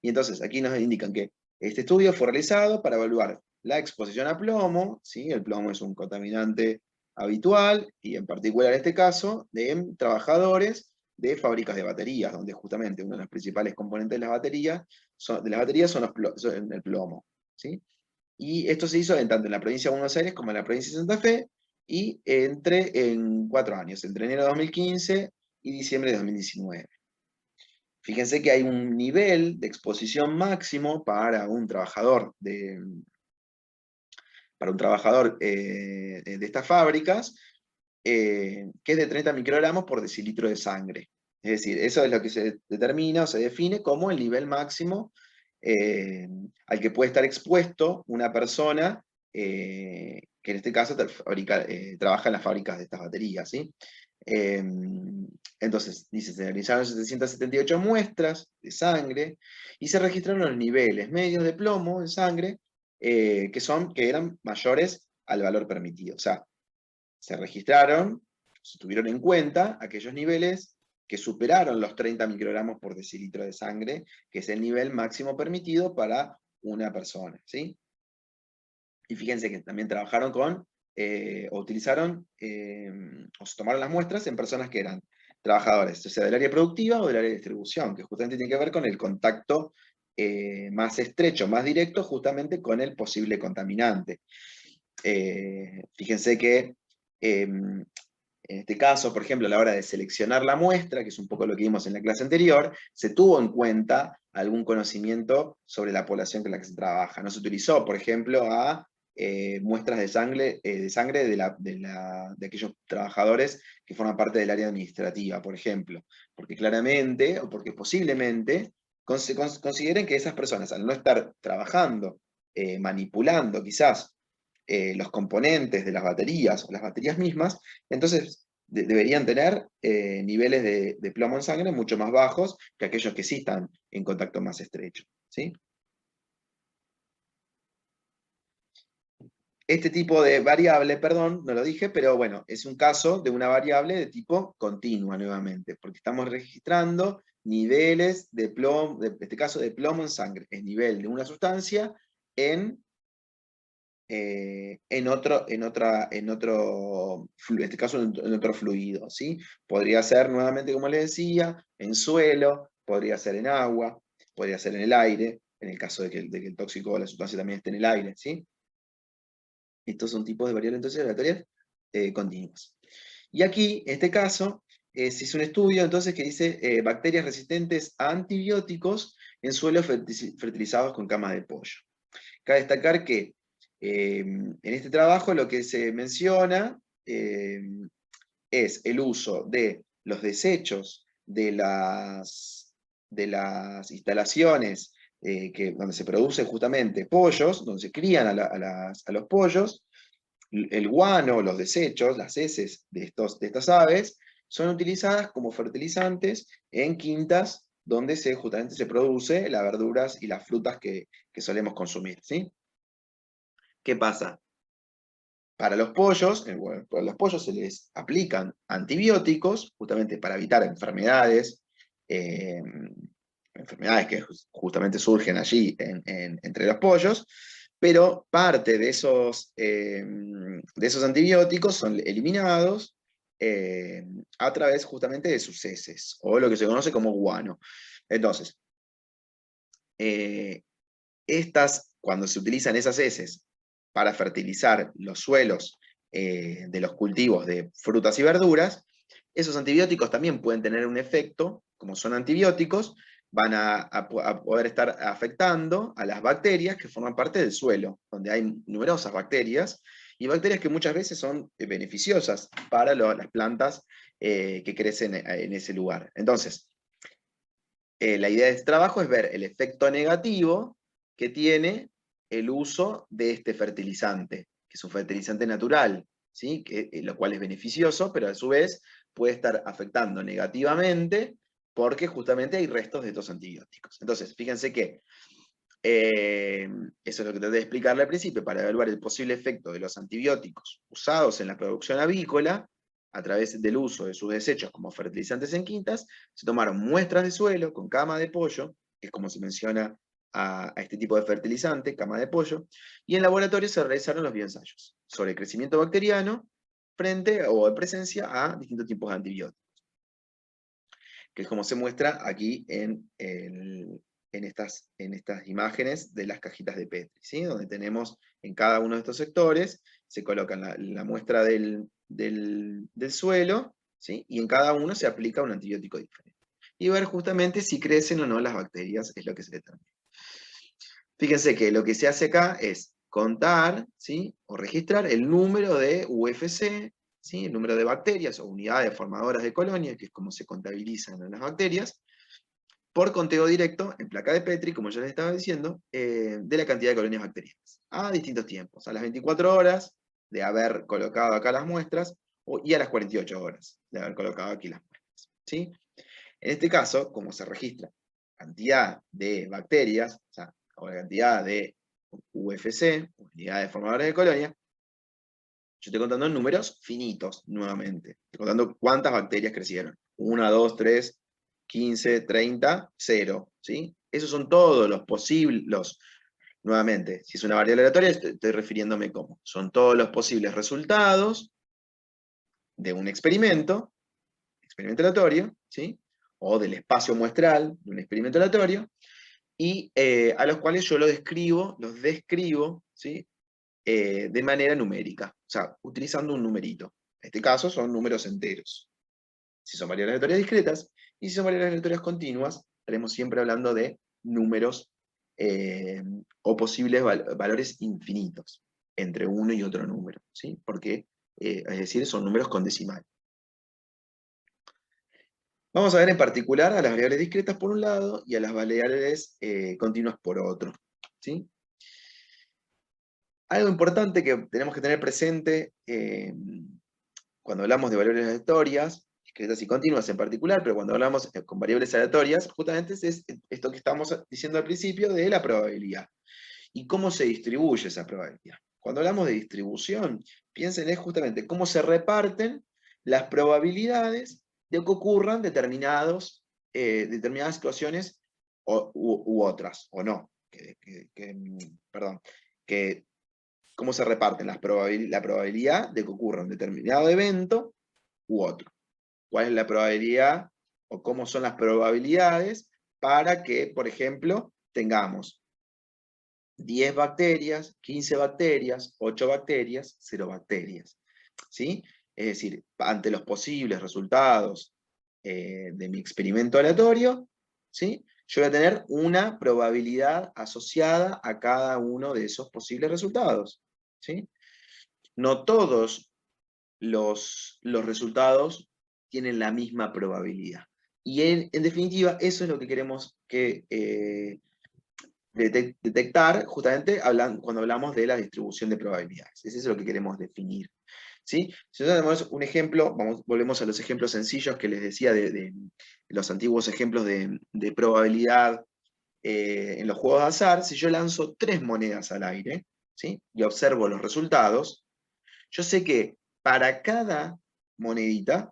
Y entonces, aquí nos indican que este estudio fue realizado para evaluar la exposición a plomo, ¿sí? El plomo es un contaminante habitual, y en particular en este caso, de trabajadores de fábricas de baterías, donde justamente uno de los principales componentes de las baterías son el plomo, ¿sí? Y esto se hizo tanto en la provincia de Buenos Aires como en la provincia de Santa Fe, y en 4 años, entre enero de 2015 y diciembre de 2019. Fíjense que hay un nivel de exposición máximo para un trabajador de estas fábricas, que es de 30 microgramos por decilitro de sangre. Es decir, eso es lo que se determina o se define como el nivel máximo al que puede estar expuesto una persona que en este caso trabaja en las fábricas de estas baterías, ¿sí? Entonces, dice, se realizaron 778 muestras de sangre y se registraron los niveles medios de plomo en sangre que eran mayores al valor permitido. O sea, se registraron, se tuvieron en cuenta aquellos niveles que superaron los 30 microgramos por decilitro de sangre, que es el nivel máximo permitido para una persona, ¿sí? Y fíjense que también trabajaron o utilizaron, o se tomaron las muestras en personas que eran trabajadores, o sea, del área productiva o del área de distribución, que justamente tiene que ver con el contacto más estrecho, más directo, justamente con el posible contaminante. Fíjense que en este caso, por ejemplo, a la hora de seleccionar la muestra, que es un poco lo que vimos en la clase anterior, se tuvo en cuenta algún conocimiento sobre la población con la que se trabaja. No se utilizó, por ejemplo, a muestras de sangre, de aquellos trabajadores que forman parte del área administrativa, por ejemplo, porque claramente, o porque posiblemente, consideren que esas personas, al no estar trabajando, manipulando quizás los componentes de las baterías o las baterías mismas, entonces deberían tener niveles de plomo en sangre mucho más bajos que aquellos que sí están en contacto más estrecho, ¿sí? Este tipo de variable, perdón, no lo dije, pero bueno, es un caso de una variable de tipo continua nuevamente, porque estamos registrando niveles de plomo, en este caso de plomo en sangre, es nivel de una sustancia en en este caso en otro fluido, ¿sí? Podría ser nuevamente, como les decía, en suelo, podría ser en agua, podría ser en el aire, en el caso de que el tóxico o la sustancia también esté en el aire, ¿sí? Estos son tipos de variables entonces aleatorias continuas. Y aquí, en este caso, se hizo un estudio entonces que dice bacterias resistentes a antibióticos en suelos fertilizados con cama de pollo. Cabe destacar que en este trabajo lo que se menciona es el uso de los desechos de las instalaciones donde se producen justamente pollos, donde se crían a los pollos. El guano, los desechos, las heces de estas aves, son utilizadas como fertilizantes en quintas donde justamente se produce las verduras y las frutas que solemos consumir, ¿sí? ¿Qué pasa? Para los pollos, para los pollos se les aplican antibióticos justamente para evitar enfermedades, enfermedades que justamente surgen allí entre los pollos, pero parte de esos antibióticos son eliminados a través justamente de sus heces, o lo que se conoce como guano. Entonces, cuando se utilizan esas heces para fertilizar los suelos de los cultivos de frutas y verduras, esos antibióticos también pueden tener un efecto, como son antibióticos, van a poder estar afectando a las bacterias que forman parte del suelo, donde hay numerosas bacterias, y bacterias que muchas veces son beneficiosas para las plantas que crecen en ese lugar. Entonces, la idea de este trabajo es ver el efecto negativo que tiene el uso de este fertilizante, que es un fertilizante natural, ¿sí? Lo cual es beneficioso, pero a su vez puede estar afectando negativamente porque justamente hay restos de estos antibióticos. Entonces, fíjense que eso es lo que traté de explicarle al principio, para evaluar el posible efecto de los antibióticos usados en la producción avícola, a través del uso de sus desechos como fertilizantes en quintas, se tomaron muestras de suelo con cama de pollo, que es como se menciona a este tipo de fertilizante, cama de pollo, y en laboratorio se realizaron los bioensayos sobre el crecimiento bacteriano frente o en presencia a distintos tipos de antibióticos, que es como se muestra aquí en estas imágenes de las cajitas de Petri, ¿sí? Donde tenemos en cada uno de estos sectores, se coloca la muestra del suelo, ¿sí? Y en cada uno se aplica un antibiótico diferente. Y ver justamente si crecen o no las bacterias es lo que se determina. Fíjense que lo que se hace acá es contar, ¿sí? O registrar el número de UFC, ¿sí? El número de bacterias o unidades formadoras de colonia, que es como se contabilizan las bacterias, por conteo directo en placa de Petri, como ya les estaba diciendo, de la cantidad de colonias bacterianas, a distintos tiempos, a las 24 horas de haber colocado acá las muestras, y a las 48 horas de haber colocado aquí las muestras, ¿sí? En este caso, como se registra cantidad de bacterias, o la cantidad de UFC, unidades formadoras de colonia, yo estoy contando en números finitos, nuevamente. Estoy contando cuántas bacterias crecieron. 1, 2, 3, 15, 30, 0. ¿Sí? Esos son todos los posibles, nuevamente, si es una variable aleatoria, estoy refiriéndome como. Son todos los posibles resultados de un experimento aleatorio, ¿sí? O del espacio muestral de un experimento aleatorio, y a los cuales yo los describo, ¿sí? De manera numérica, o sea, utilizando un numerito. En este caso son números enteros. Si son variables aleatorias discretas, y si son variables aleatorias continuas, estaremos siempre hablando de números o posibles valores infinitos entre uno y otro número, ¿sí? Porque, es decir, son números con decimal. Vamos a ver en particular a las variables discretas por un lado y a las variables continuas por otro, ¿sí? Algo importante que tenemos que tener presente cuando hablamos de variables aleatorias, discretas y continuas en particular, pero cuando hablamos con variables aleatorias, justamente es esto que estamos diciendo al principio de la probabilidad. ¿Y cómo se distribuye esa probabilidad? Cuando hablamos de distribución, piensen en justamente cómo se reparten las probabilidades de que ocurran determinadas situaciones u otras, o no. Perdón, que cómo se reparten la probabilidad de que ocurra un determinado evento u otro. ¿Cuál es la probabilidad o cómo son las probabilidades para que, por ejemplo, tengamos 10 bacterias, 15 bacterias, 8 bacterias, 0 bacterias? ¿Sí? Es decir, ante los posibles resultados de mi experimento aleatorio, ¿sí? yo voy a tener una probabilidad asociada a cada uno de esos posibles resultados, ¿sí? No todos los resultados tienen la misma probabilidad. Y en definitiva, eso es lo que queremos que, detectar justamente cuando hablamos de la distribución de probabilidades. Eso es lo que queremos definir. ¿Sí? Si nosotros tenemos un ejemplo, volvemos a los ejemplos sencillos que les decía de los antiguos ejemplos de probabilidad en los juegos de azar. Si yo lanzo 3 monedas al aire, ¿sí? Y observo los resultados, yo sé que para cada monedita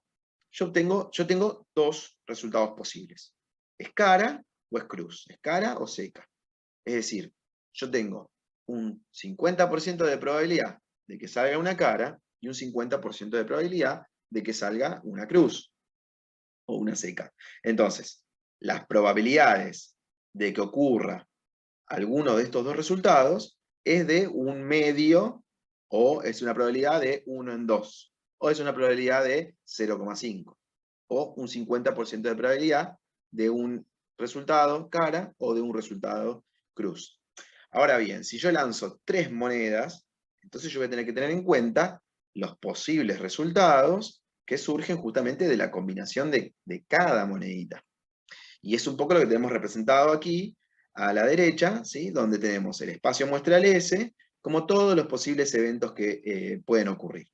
yo tengo 2 resultados posibles. ¿Es cara o es cruz? ¿Es cara o seca? Es decir, yo tengo un 50% de probabilidad de que salga una cara y un 50% de probabilidad de que salga una cruz o una seca. Entonces, las probabilidades de que ocurra alguno de estos dos resultados es de un medio, o es una probabilidad de 1 en 2, o es una probabilidad de 0,5, o un 50% de probabilidad de un resultado cara o de un resultado cruz. Ahora bien, si yo lanzo 3 monedas, entonces yo voy a tener que tener en cuenta los posibles resultados que surgen justamente de la combinación de cada monedita. Y es un poco lo que tenemos representado aquí a la derecha, ¿sí? Donde tenemos el espacio muestral S, como todos los posibles eventos que pueden ocurrir,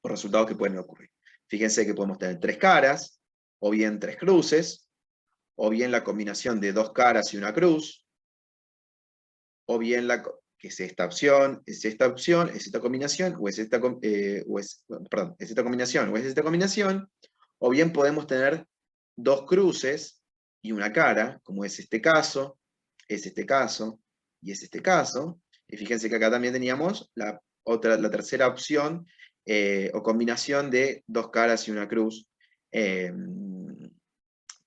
o resultados que pueden ocurrir. Fíjense que podemos tener 3 caras, o bien 3 cruces, o bien la combinación de 2 caras y una cruz, o bien que es esta opción, es esta combinación, o es esta, perdón, es esta combinación, o es esta combinación, o bien podemos tener 2 cruces y una cara, como es este caso, es este caso, y es este caso. Y fíjense que acá también teníamos la tercera opción, o combinación de 2 caras y una cruz,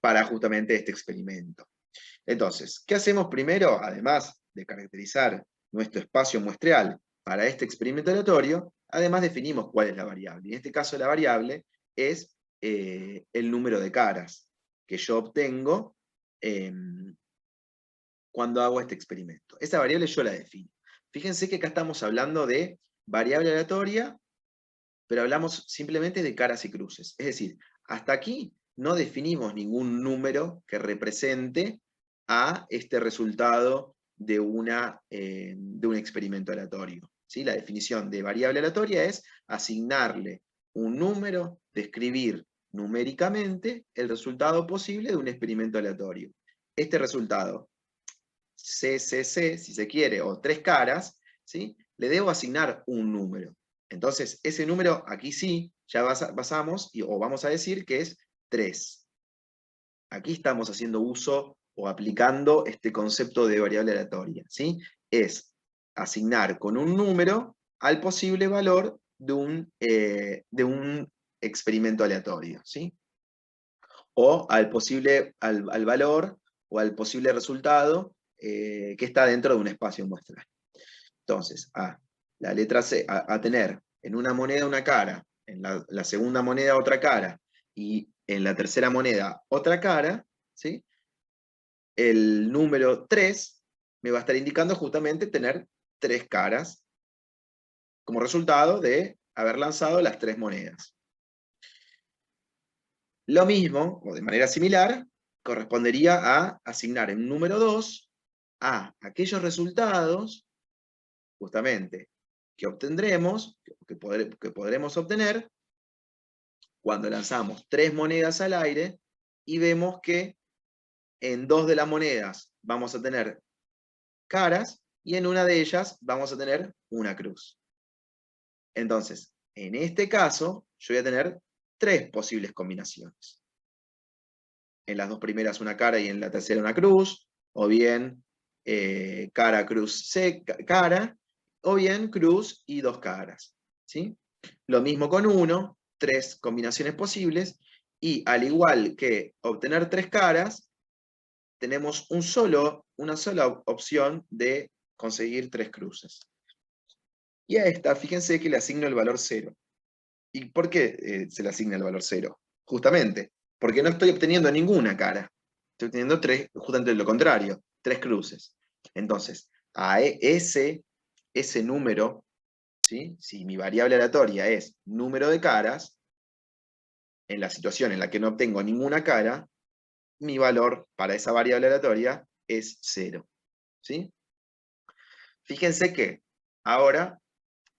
para justamente este experimento. Entonces, ¿qué hacemos primero? Además de caracterizar nuestro espacio muestreal para este experimento aleatorio, además definimos cuál es la variable. En este caso la variable es el número de caras que yo obtengo cuando hago este experimento. Esa variable yo la defino. Fíjense que acá estamos hablando de variable aleatoria, pero hablamos simplemente de caras y cruces. Es decir, hasta aquí no definimos ningún número que represente a este resultado de un experimento aleatorio. ¿Sí? La definición de variable aleatoria es asignarle un número, describir numéricamente el resultado posible de un experimento aleatorio. Este resultado, CCC, si se quiere, o 3 caras, ¿sí? Le debo asignar un número. Entonces, ese número aquí sí, ya basamos, o vamos a decir que es 3. Aquí estamos haciendo uso o aplicando este concepto de variable aleatoria, ¿sí? Es asignar con un número al posible valor de un experimento aleatorio, ¿sí? O al valor o al posible resultado que está dentro de un espacio muestral. Entonces, la letra C, a tener en una moneda una cara, en la segunda moneda otra cara, y en la tercera moneda otra cara, ¿sí? El número 3 me va a estar indicando justamente tener 3 caras como resultado de haber lanzado las 3 monedas. Lo mismo, o de manera similar, correspondería a asignar en número 2 a aquellos resultados, justamente, que obtendremos, que podremos obtener cuando lanzamos 3 monedas al aire y vemos que en 2 de las monedas vamos a tener caras y en una de ellas vamos a tener una cruz. Entonces, en este caso, yo voy a tener 3 posibles combinaciones. En las 2 primeras una cara y en la tercera una cruz, o bien cara, cruz, cara, o bien cruz y 2 caras. ¿Sí? Lo mismo con 1, 3 combinaciones posibles, y al igual que obtener 3 caras, tenemos una sola opción de conseguir 3 cruces. Y a esta, fíjense que le asigno el valor 0. ¿Y por qué se le asigna el valor 0? Justamente, porque no estoy obteniendo ninguna cara. Estoy obteniendo justamente lo contrario, 3 cruces. Entonces, a ese número, ¿sí? Si mi variable aleatoria es número de caras, en la situación en la que no obtengo ninguna cara, mi valor para esa variable aleatoria es 0. ¿Sí? Fíjense que ahora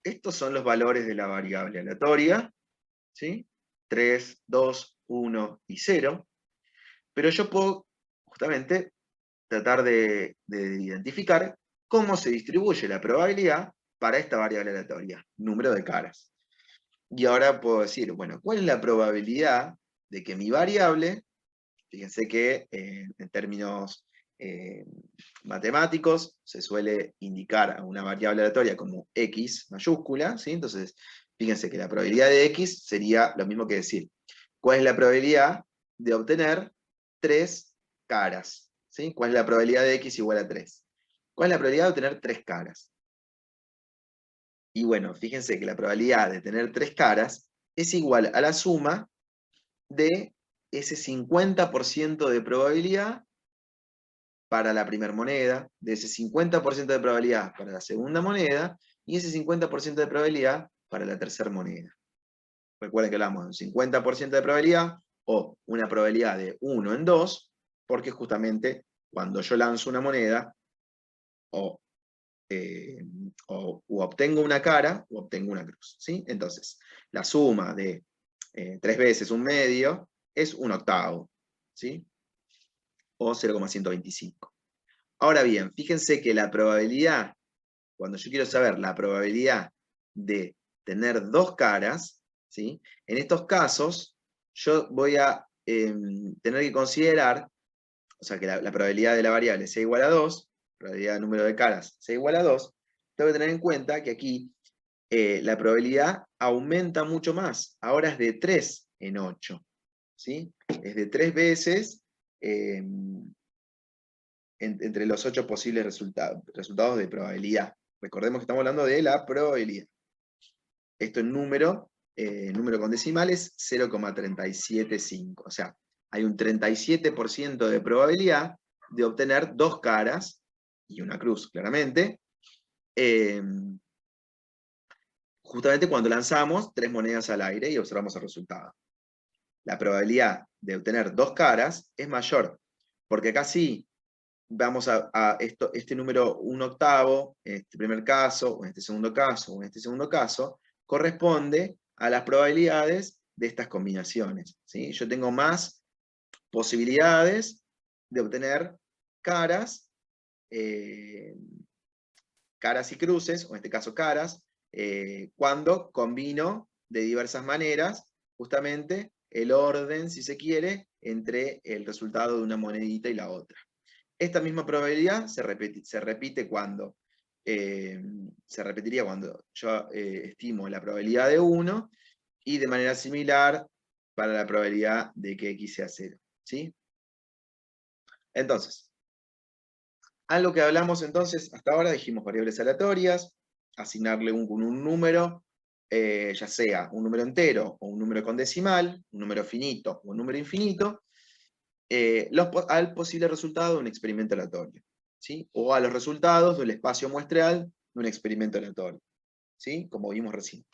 estos son los valores de la variable aleatoria, ¿sí? 3, 2, 1 y 0, pero yo puedo justamente tratar de identificar cómo se distribuye la probabilidad para esta variable aleatoria, número de caras. Y ahora puedo decir, bueno, ¿cuál es la probabilidad de que mi variable, fíjense que en términos matemáticos se suele indicar a una variable aleatoria como x mayúscula, ¿sí? Entonces, fíjense que la probabilidad de x sería lo mismo que decir, ¿cuál es la probabilidad de obtener 3 caras? ¿Sí? ¿Cuál es la probabilidad de x igual a 3? ¿Cuál es la probabilidad de obtener 3 caras? Y bueno, fíjense que la probabilidad de tener 3 caras es igual a la suma de ese 50% de probabilidad para la primera moneda, de ese 50% de probabilidad para la segunda moneda, y ese 50% de probabilidad para la tercera moneda. Recuerden que hablamos de un 50% de probabilidad, o una probabilidad de 1 en 2, porque justamente cuando yo lanzo una moneda, o obtengo una cara, o obtengo una cruz. ¿Sí? Entonces, la suma de 3 veces un medio es un octavo, ¿sí? O 0,125. Ahora bien, fíjense que la probabilidad, cuando yo quiero saber la probabilidad de tener 2 caras, ¿sí? En estos casos, yo voy a tener que considerar, o sea, que la probabilidad de la variable sea igual a 2, probabilidad de número de caras sea igual a 2, tengo que tener en cuenta que aquí la probabilidad aumenta mucho más. Ahora es de 3 en 8. ¿Sí? Es de 3 veces entre los 8 posibles resultados de probabilidad. Recordemos que estamos hablando de la probabilidad. Esto en número con decimales, 0,375. O sea, hay un 37% de probabilidad de obtener 2 caras y una cruz, claramente, justamente cuando lanzamos 3 monedas al aire y observamos el resultado. La probabilidad de obtener 2 caras es mayor, porque acá sí vamos a este número 1/8, en este primer caso, o en este segundo caso, o en este segundo caso, corresponde a las probabilidades de estas combinaciones. ¿Sí? Yo tengo más posibilidades de obtener caras, caras y cruces, o en este caso caras, cuando combino de diversas maneras, justamente, el orden, si se quiere, entre el resultado de una monedita y la otra. Esta misma probabilidad se repite cuando, se repetiría cuando yo estimo la probabilidad de 1, y de manera similar para la probabilidad de que x sea 0. ¿Sí? Entonces, algo que hablamos entonces hasta ahora, dijimos variables aleatorias, asignarle un número, ya sea un número entero o un número con decimal, un número finito o un número infinito, al posible resultado de un experimento aleatorio, ¿sí? O a los resultados del espacio muestreal de un experimento aleatorio, ¿sí? Como vimos recién.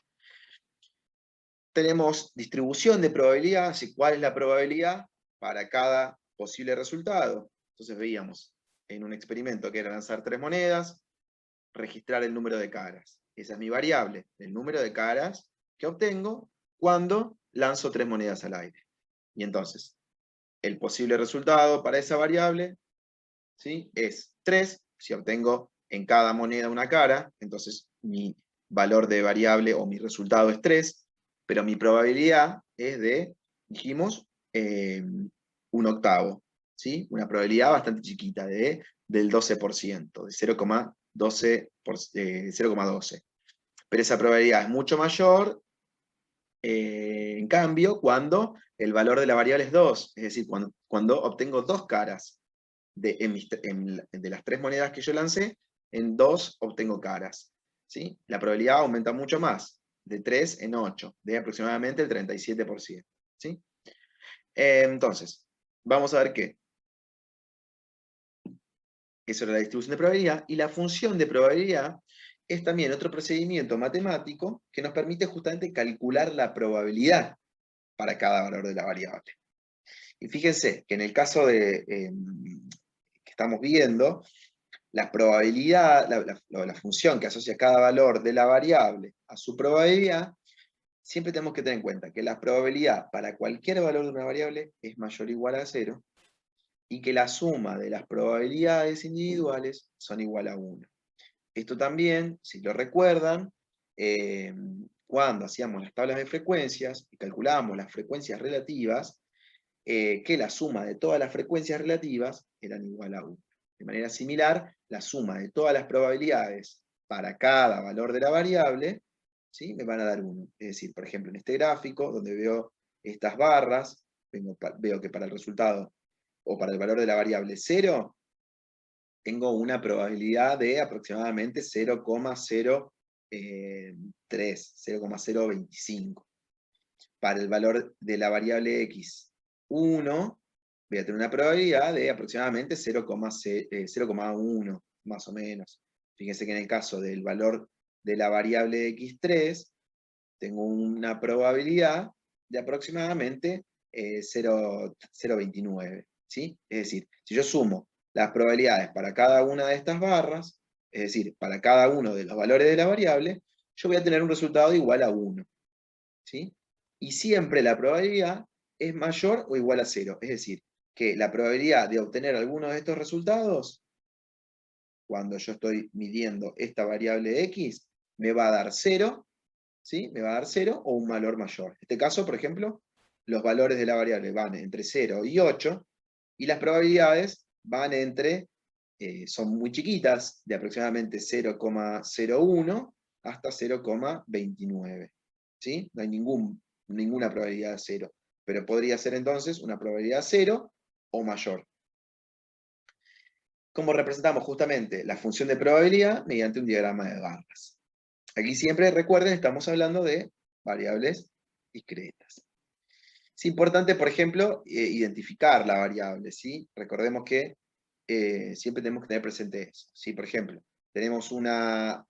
Tenemos distribución de probabilidad, así cuál es la probabilidad para cada posible resultado. Entonces veíamos en un experimento que era lanzar 3 monedas, registrar el número de caras. Esa es mi variable, el número de caras que obtengo cuando lanzo 3 monedas al aire. Y entonces, el posible resultado para esa variable, ¿sí? Es 3. Si obtengo en cada moneda una cara, entonces mi valor de variable o mi resultado es 3, pero mi probabilidad es de, dijimos, 1/8, ¿sí? Una probabilidad bastante chiquita, del 12%, de 0,12. Pero esa probabilidad es mucho mayor, en cambio, cuando el valor de la variable es 2, es decir, cuando obtengo 2 caras de las 3 monedas que yo lancé, en 2 obtengo caras. ¿Sí? La probabilidad aumenta mucho más, de 3 en 8, de aproximadamente el 37%. ¿Sí? Entonces, vamos a ver que Eso era la distribución de probabilidad. Y la función de probabilidad es también otro procedimiento matemático que nos permite justamente calcular la probabilidad para cada valor de la variable. Y fíjense que en el caso que estamos viendo, la probabilidad, la función que asocia cada valor de la variable a su probabilidad, siempre tenemos que tener en cuenta que la probabilidad para cualquier valor de una variable es mayor o igual a 0, y que la suma de las probabilidades individuales son igual a 1. Esto también, si lo recuerdan, cuando hacíamos las tablas de frecuencias y calculábamos las frecuencias relativas, que la suma de todas las frecuencias relativas eran igual a 1. De manera similar, la suma de todas las probabilidades para cada valor de la variable, ¿sí?, me van a dar 1. Es decir, por ejemplo, en este gráfico, donde veo estas barras, veo que para el resultado, o para el valor de la variable 0, tengo una probabilidad de aproximadamente 0,03, 0,025. Para el valor de la variable x, 1, voy a tener una probabilidad de aproximadamente 0,1, más o menos. Fíjense que en el caso del valor de la variable x3, tengo una probabilidad de aproximadamente 0,29. ¿Sí? Es decir, si yo sumo las probabilidades para cada una de estas barras, es decir, para cada uno de los valores de la variable, yo voy a tener un resultado igual a 1. ¿Sí? Y siempre la probabilidad es mayor o igual a 0. Es decir, que la probabilidad de obtener alguno de estos resultados, cuando yo estoy midiendo esta variable x, me va a dar 0, ¿sí? Me va a dar 0 o un valor mayor. En este caso, por ejemplo, los valores de la variable van entre 0 y 8, y las probabilidades van son muy chiquitas, de aproximadamente 0,01 hasta 0,29. ¿Sí? No hay ninguna probabilidad de 0, pero podría ser entonces una probabilidad 0 o mayor. ¿Cómo representamos justamente la función de probabilidad? Mediante un diagrama de barras. Aquí siempre, recuerden, estamos hablando de variables discretas. Es importante, por ejemplo, identificar la variable, ¿sí? Recordemos que siempre tenemos que tener presente eso, ¿sí? Por ejemplo, tenemos una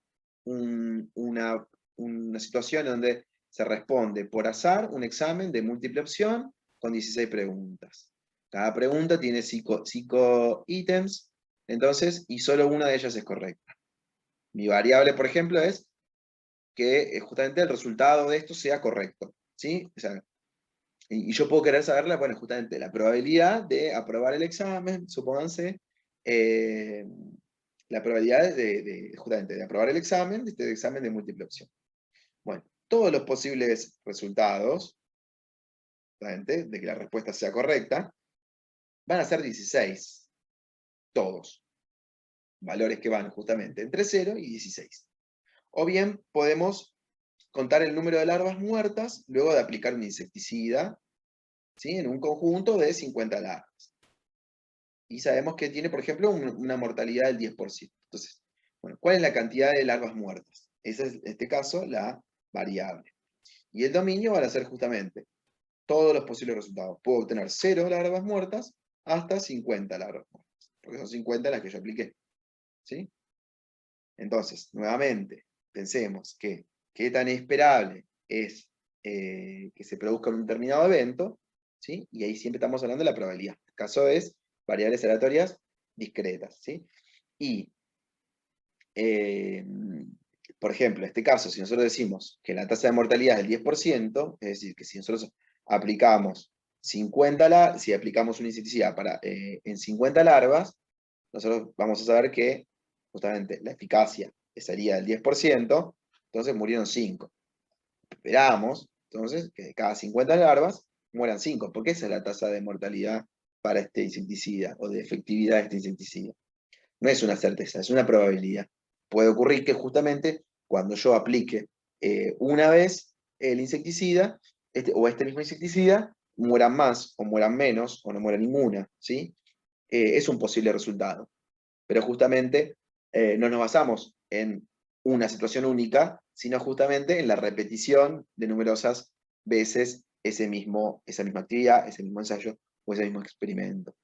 situación donde se responde por azar un examen de múltiple opción con 16 preguntas. Cada pregunta tiene 5 ítems, entonces, y solo una de ellas es correcta. Mi variable, por ejemplo, es que justamente el resultado de esto sea correcto, ¿sí? O sea, y yo puedo querer saberla, bueno, justamente la probabilidad de aprobar el examen, supónganse, la probabilidad justamente de aprobar el examen, de este examen de múltiple opción. Bueno, todos los posibles resultados, justamente, de que la respuesta sea correcta, van a ser 16. Todos. Valores que van justamente entre 0 y 16. O bien podemos contar el número de larvas muertas luego de aplicar un insecticida, ¿sí?, en un conjunto de 50 larvas. Y sabemos que tiene, por ejemplo, una mortalidad del 10%. Entonces, bueno, ¿cuál es la cantidad de larvas muertas? Esa es, en este caso, la variable. Y el dominio va a ser justamente todos los posibles resultados. Puedo obtener 0 larvas muertas hasta 50 larvas muertas, porque son 50 las que yo apliqué. ¿Sí? Entonces, nuevamente, pensemos que qué tan esperable es que se produzca un determinado evento, ¿sí? Y ahí siempre estamos hablando de la probabilidad. El caso es variables aleatorias discretas, ¿sí? Y, por ejemplo, en este caso, si nosotros decimos que la tasa de mortalidad es del 10%, es decir, que si nosotros aplicamos si aplicamos un insecticida en 50 larvas, nosotros vamos a saber que justamente la eficacia sería del 10%, entonces murieron 5. Esperamos, entonces, que de cada 50 larvas mueran 5, porque esa es la tasa de mortalidad para este insecticida, o de efectividad de este insecticida. No es una certeza, es una probabilidad. Puede ocurrir que justamente cuando yo aplique una vez el insecticida, o este mismo insecticida, mueran más, o mueran menos, o no muera ninguna, ¿sí? Es un posible resultado. Pero justamente no nos basamos en una situación única, sino justamente en la repetición de numerosas veces esa misma actividad, ese mismo ensayo o ese mismo experimento.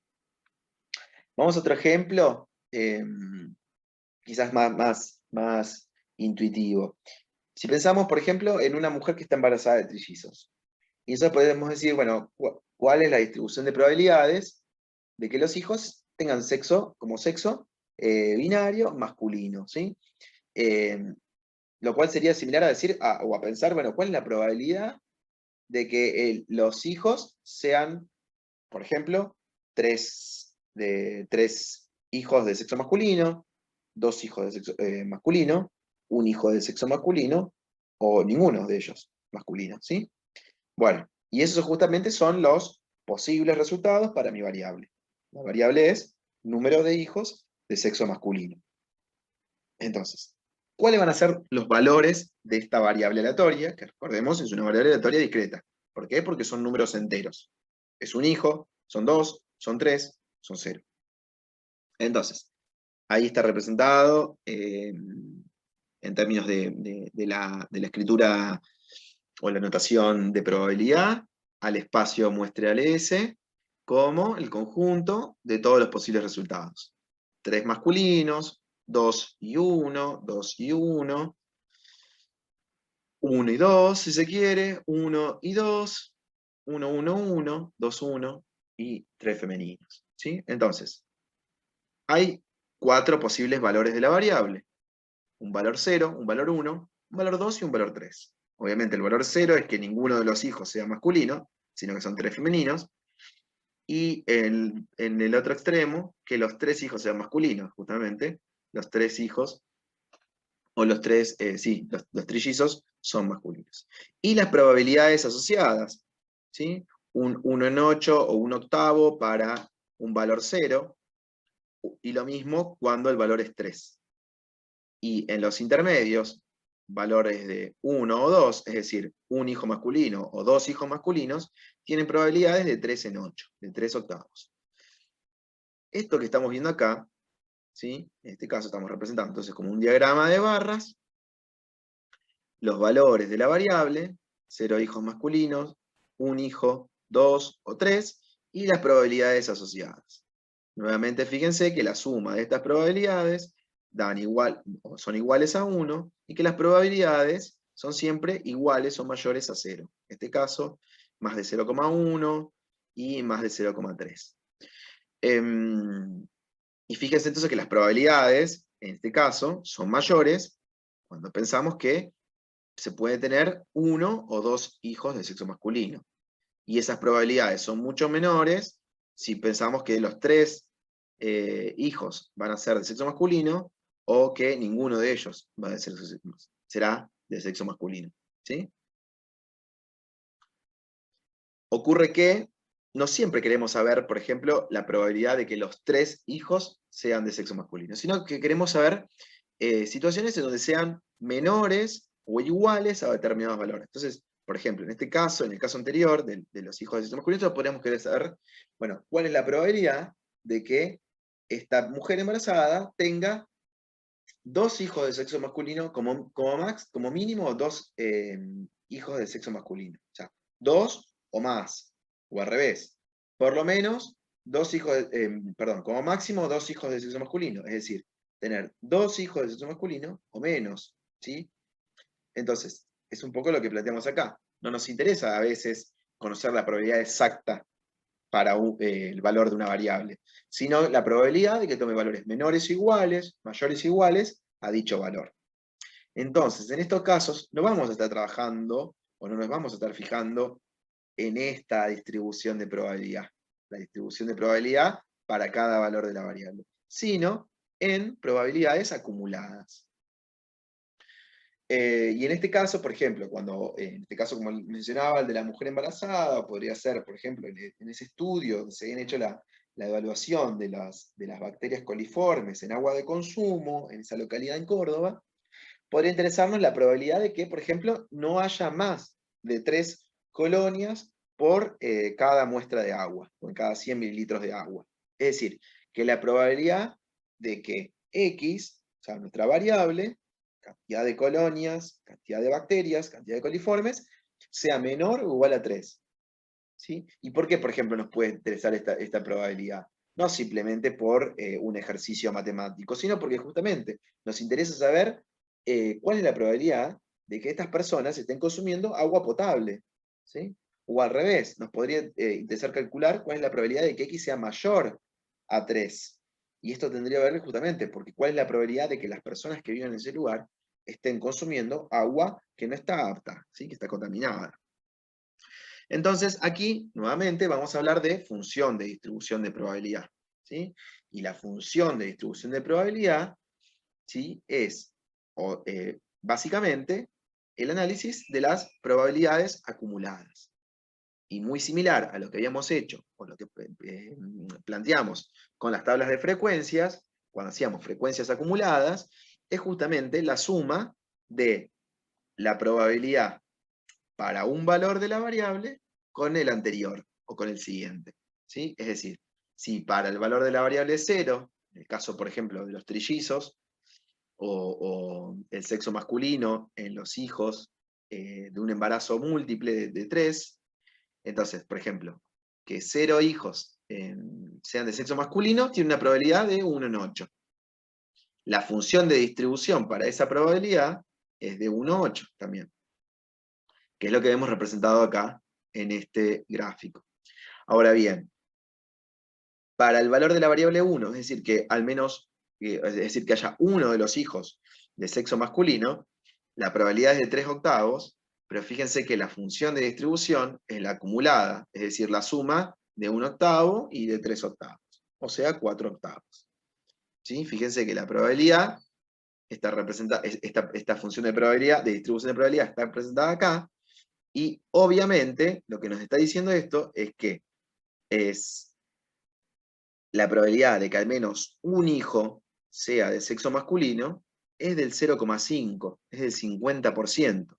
Vamos a otro ejemplo quizás más intuitivo. Si pensamos, por ejemplo, en una mujer que está embarazada de trillizos, y eso podemos decir, bueno, ¿cuál es la distribución de probabilidades de que los hijos tengan sexo binario masculino, ¿sí? Lo cual sería similar a decir, o a pensar, bueno, ¿cuál es la probabilidad de que los hijos sean, por ejemplo, tres hijos de sexo masculino, dos hijos de sexo masculino, un hijo de sexo masculino, o ninguno de ellos masculino, ¿sí? Bueno, y esos justamente son los posibles resultados para mi variable. La variable es número de hijos de sexo masculino. Entonces, ¿cuáles van a ser los valores de esta variable aleatoria? Que recordemos, es una variable aleatoria discreta. ¿Por qué? Porque son números enteros. Es un hijo, son dos, son tres, son cero. Entonces, ahí está representado en términos de la escritura o la notación de probabilidad al espacio muestreal S como el conjunto de todos los posibles resultados. 3 masculinos, 2 y 1, 2 y 1, 1 y 2 si se quiere, 1 y 2, 1, 1, 1, 2, 1 y 3 femeninos. ¿Sí? Entonces, hay 4 posibles valores de la variable. Un valor 0, un valor 1, un valor 2 y un valor 3. Obviamente el valor 0 es que ninguno de los hijos sea masculino, sino que son 3 femeninos. Y en el otro extremo, que los 3 hijos sean masculinos, justamente. Los 3 hijos, o los 3, sí, los trillizos son masculinos. Y las probabilidades asociadas, ¿sí? Un 1 en 8 o un octavo para un valor 0, y lo mismo cuando el valor es 3. Y en los intermedios, valores de 1 o 2, es decir, un hijo masculino o dos hijos masculinos, tienen probabilidades de 3 en 8, de 3 octavos. Esto que estamos viendo acá, ¿sí? En este caso estamos representando entonces como un diagrama de barras, los valores de la variable, 0 hijos masculinos, un hijo, 2 o 3, y las probabilidades asociadas. Nuevamente fíjense que la suma de estas probabilidades son iguales a 1, y que las probabilidades son siempre iguales o mayores a 0. En este caso, más de 0,1 y más de 0,3. Y fíjense entonces que las probabilidades, en este caso, son mayores cuando pensamos que se puede tener uno o dos hijos de sexo masculino. Y esas probabilidades son mucho menores si pensamos que los 3 hijos van a ser de sexo masculino o que ninguno de ellos será de sexo masculino. ¿Sí? Ocurre que no siempre queremos saber, por ejemplo, la probabilidad de que los 3 hijos sean de sexo masculino, sino que queremos saber situaciones en donde sean menores o iguales a determinados valores. Entonces, por ejemplo, en este caso, en el caso anterior de los hijos de sexo masculino, podríamos querer saber, bueno, cuál es la probabilidad de que esta mujer embarazada tenga 2 hijos de sexo masculino como mínimo 2 hijos de sexo masculino. O sea, 2 o más, o al revés. Por lo menos, como máximo 2 hijos de sexo masculino. Es decir, tener 2 hijos de sexo masculino o menos. ¿Sí? Entonces, es un poco lo que planteamos acá. No nos interesa a veces conocer la probabilidad exacta para el valor de una variable, sino la probabilidad de que tome valores menores o iguales, mayores o iguales a dicho valor. Entonces, en estos casos, no vamos a estar trabajando o no nos vamos a estar fijando en esta distribución de probabilidad, la distribución de probabilidad para cada valor de la variable, sino en probabilidades acumuladas. Y en este caso, por ejemplo, en este caso, como mencionaba, el de la mujer embarazada, podría ser, por ejemplo, en ese estudio donde se habían hecho la evaluación de las bacterias coliformes en agua de consumo, en esa localidad en Córdoba, podría interesarnos la probabilidad de que, por ejemplo, no haya más de 3 colonias por cada muestra de agua, o en cada 100 mililitros de agua. Es decir, que la probabilidad de que X, o sea, nuestra variable, cantidad de colonias, cantidad de bacterias, cantidad de coliformes, sea menor o igual a 3. ¿Sí? ¿Y por qué, por ejemplo, nos puede interesar esta probabilidad? no simplemente por un ejercicio matemático, sino porque justamente nos interesa saber cuál es la probabilidad de que estas personas estén consumiendo agua potable, ¿sí? O al revés, nos podría interesar calcular cuál es la probabilidad de que X sea mayor a 3. Y esto tendría que ver justamente porque cuál es la probabilidad de que las personas que viven en ese lugar estén consumiendo agua que no está apta, ¿sí? Que está contaminada. Entonces, aquí, nuevamente, vamos a hablar de función de distribución de probabilidad, ¿sí? Y la función de distribución de probabilidad, ¿sí? Es, básicamente, el análisis de las probabilidades acumuladas. Y muy similar a lo que habíamos hecho, o lo que planteamos con las tablas de frecuencias, cuando hacíamos frecuencias acumuladas, es justamente la suma de la probabilidad para un valor de la variable con el anterior o con el siguiente, ¿sí? Es decir, si para el valor de la variable es 0, en el caso, por ejemplo, de los trillizos, o el sexo masculino en los hijos de un embarazo múltiple de 3, entonces, por ejemplo, que 0 hijos sean de sexo masculino, tiene una probabilidad de 1 en 8. La función de distribución para esa probabilidad es de 1 a 8 también, que es lo que hemos representado acá en este gráfico. Ahora bien, para el valor de la variable 1, es decir, que al menos, es decir, que haya uno de los hijos de sexo masculino, la probabilidad es de 3 octavos, pero fíjense que la función de distribución es la acumulada, es decir, la suma de 1 octavo y de 3 octavos, o sea, 4 octavos. ¿Sí? Fíjense que la probabilidad, esta función de probabilidad, de distribución de probabilidad está representada acá, y obviamente lo que nos está diciendo esto es que es la probabilidad de que al menos un hijo sea de sexo masculino es del 0,5, es del 50%,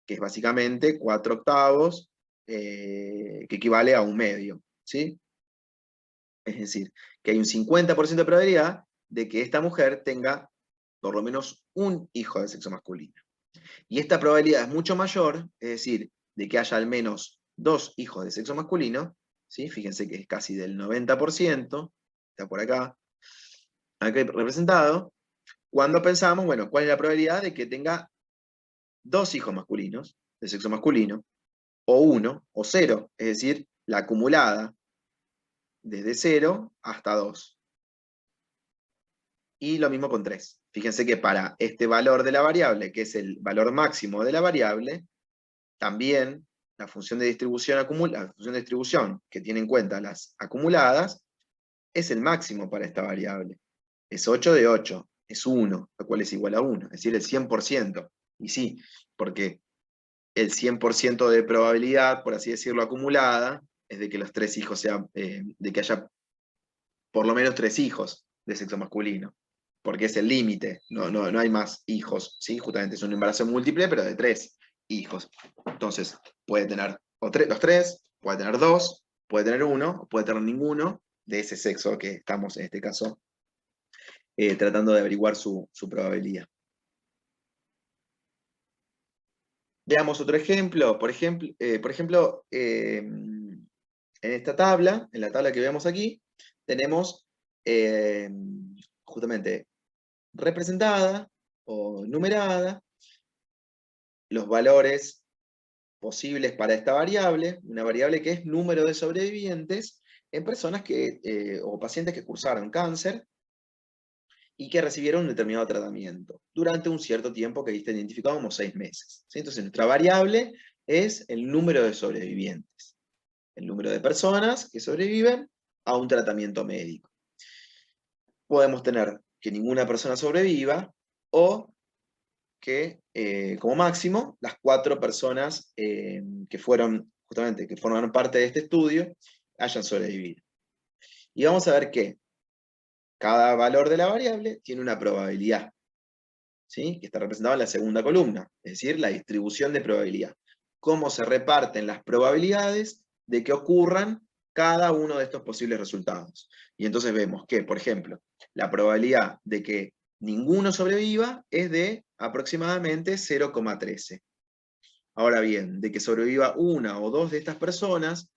que es básicamente 4 octavos, que equivale a un medio, ¿sí? Es decir, que hay un 50% de probabilidad de que esta mujer tenga por lo menos un hijo de sexo masculino. Y esta probabilidad es mucho mayor, es decir, de que haya al menos 2 hijos de sexo masculino, ¿sí? Fíjense que es casi del 90%, está por acá representado, cuando pensamos, bueno, ¿cuál es la probabilidad de que tenga 2 hijos masculinos, de sexo masculino, o 1, o 0, es decir, la acumulada, desde 0 hasta 2. Y lo mismo con 3. Fíjense que para este valor de la variable, que es el valor máximo de la variable, también la función de distribución que tiene en cuenta las acumuladas es el máximo para esta variable. Es 8 de 8, es 1, lo cual es igual a 1, es decir, el 100%. Y sí, porque el 100% de probabilidad, por así decirlo, acumulada, es de que los 3 hijos sean, de que haya por lo menos 3 hijos de sexo masculino, porque es el límite, no hay más hijos, ¿sí? Justamente es un embarazo múltiple, pero de 3 hijos. Entonces, puede tener los 3, puede tener 2, puede tener 1, puede tener ninguno de ese sexo que estamos en este caso tratando de averiguar su probabilidad. Veamos otro ejemplo. Por ejemplo, en esta tabla, en la tabla que vemos aquí, tenemos justamente representada o numerada los valores posibles para esta variable, una variable que es número de sobrevivientes en personas o pacientes que cursaron cáncer y que recibieron un determinado tratamiento durante un cierto tiempo que está identificado como 6 meses. ¿Sí? Entonces nuestra variable es el número de sobrevivientes, el número de personas que sobreviven a un tratamiento médico. Podemos tener que ninguna persona sobreviva o que, como máximo, las 4 personas que formaron parte de este estudio hayan sobrevivido. Y vamos a ver que cada valor de la variable tiene una probabilidad, ¿sí? Que está representada en la segunda columna, es decir, la distribución de probabilidad. Cómo se reparten las probabilidades de que ocurran cada uno de estos posibles resultados. Y entonces vemos que, por ejemplo, la probabilidad de que ninguno sobreviva es de aproximadamente 0,13. Ahora bien, de que sobreviva una o dos de estas personas,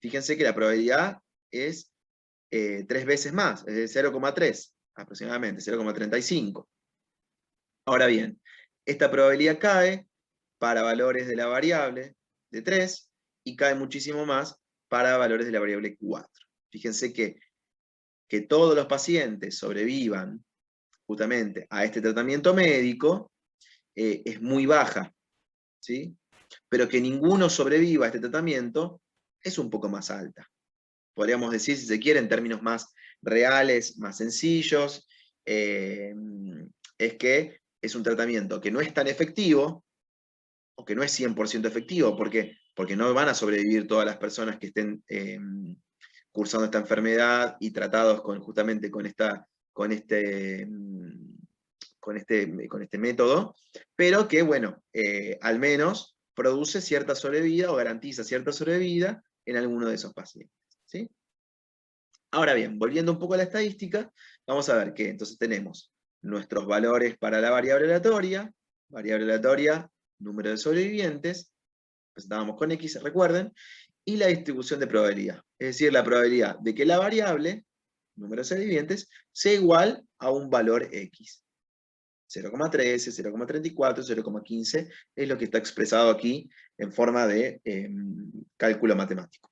fíjense que la probabilidad es 3 veces más, es de 0,3 aproximadamente, 0,35. Ahora bien, esta probabilidad cae para valores de la variable de 3 y cae muchísimo más para valores de la variable 4. Fíjense que todos los pacientes sobrevivan justamente a este tratamiento médico es muy baja, ¿sí? Pero que ninguno sobreviva a este tratamiento es un poco más alta. Podríamos decir, si se quiere, en términos más reales, más sencillos, es que es un tratamiento que no es tan efectivo, o que no es 100% efectivo, porque no van a sobrevivir todas las personas que estén cursando esta enfermedad y tratados justamente con este método, pero que, bueno, al menos produce cierta sobrevida o garantiza cierta sobrevida en alguno de esos pacientes, ¿sí? Ahora bien, volviendo un poco a la estadística, vamos a ver que entonces tenemos nuestros valores para la variable aleatoria, número de sobrevivientes, presentábamos con X, recuerden, y la distribución de probabilidad, es decir, la probabilidad de que la variable, número de sobrevivientes, sea igual a un valor X. 0,13, 0,34, 0,15 es lo que está expresado aquí en forma de cálculo matemático.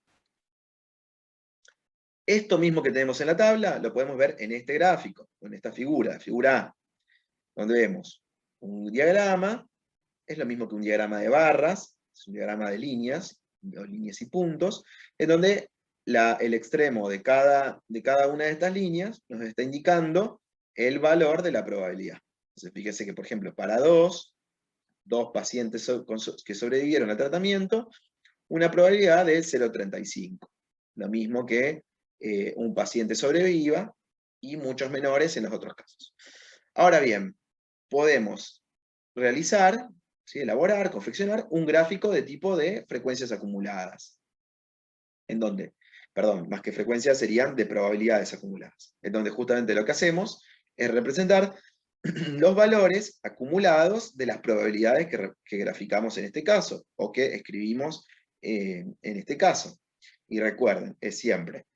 Esto mismo que tenemos en la tabla lo podemos ver en este gráfico, en esta figura A, donde vemos un diagrama, es lo mismo que un diagrama de barras, es un diagrama de líneas y puntos, en donde el extremo de cada una de estas líneas nos está indicando el valor de la probabilidad. Entonces fíjense que, por ejemplo, para dos pacientes que sobrevivieron al tratamiento, una probabilidad de 0,35. Lo mismo que un paciente sobreviva y muchos menores en los otros casos. Ahora bien, podemos realizar, ¿sí? Elaborar, confeccionar un gráfico de tipo de frecuencias acumuladas. En donde, perdón, más que frecuencias serían de probabilidades acumuladas. En donde justamente lo que hacemos es representar los valores acumulados de las probabilidades que graficamos en este caso, o que escribimos en este caso. Y recuerden, es siempre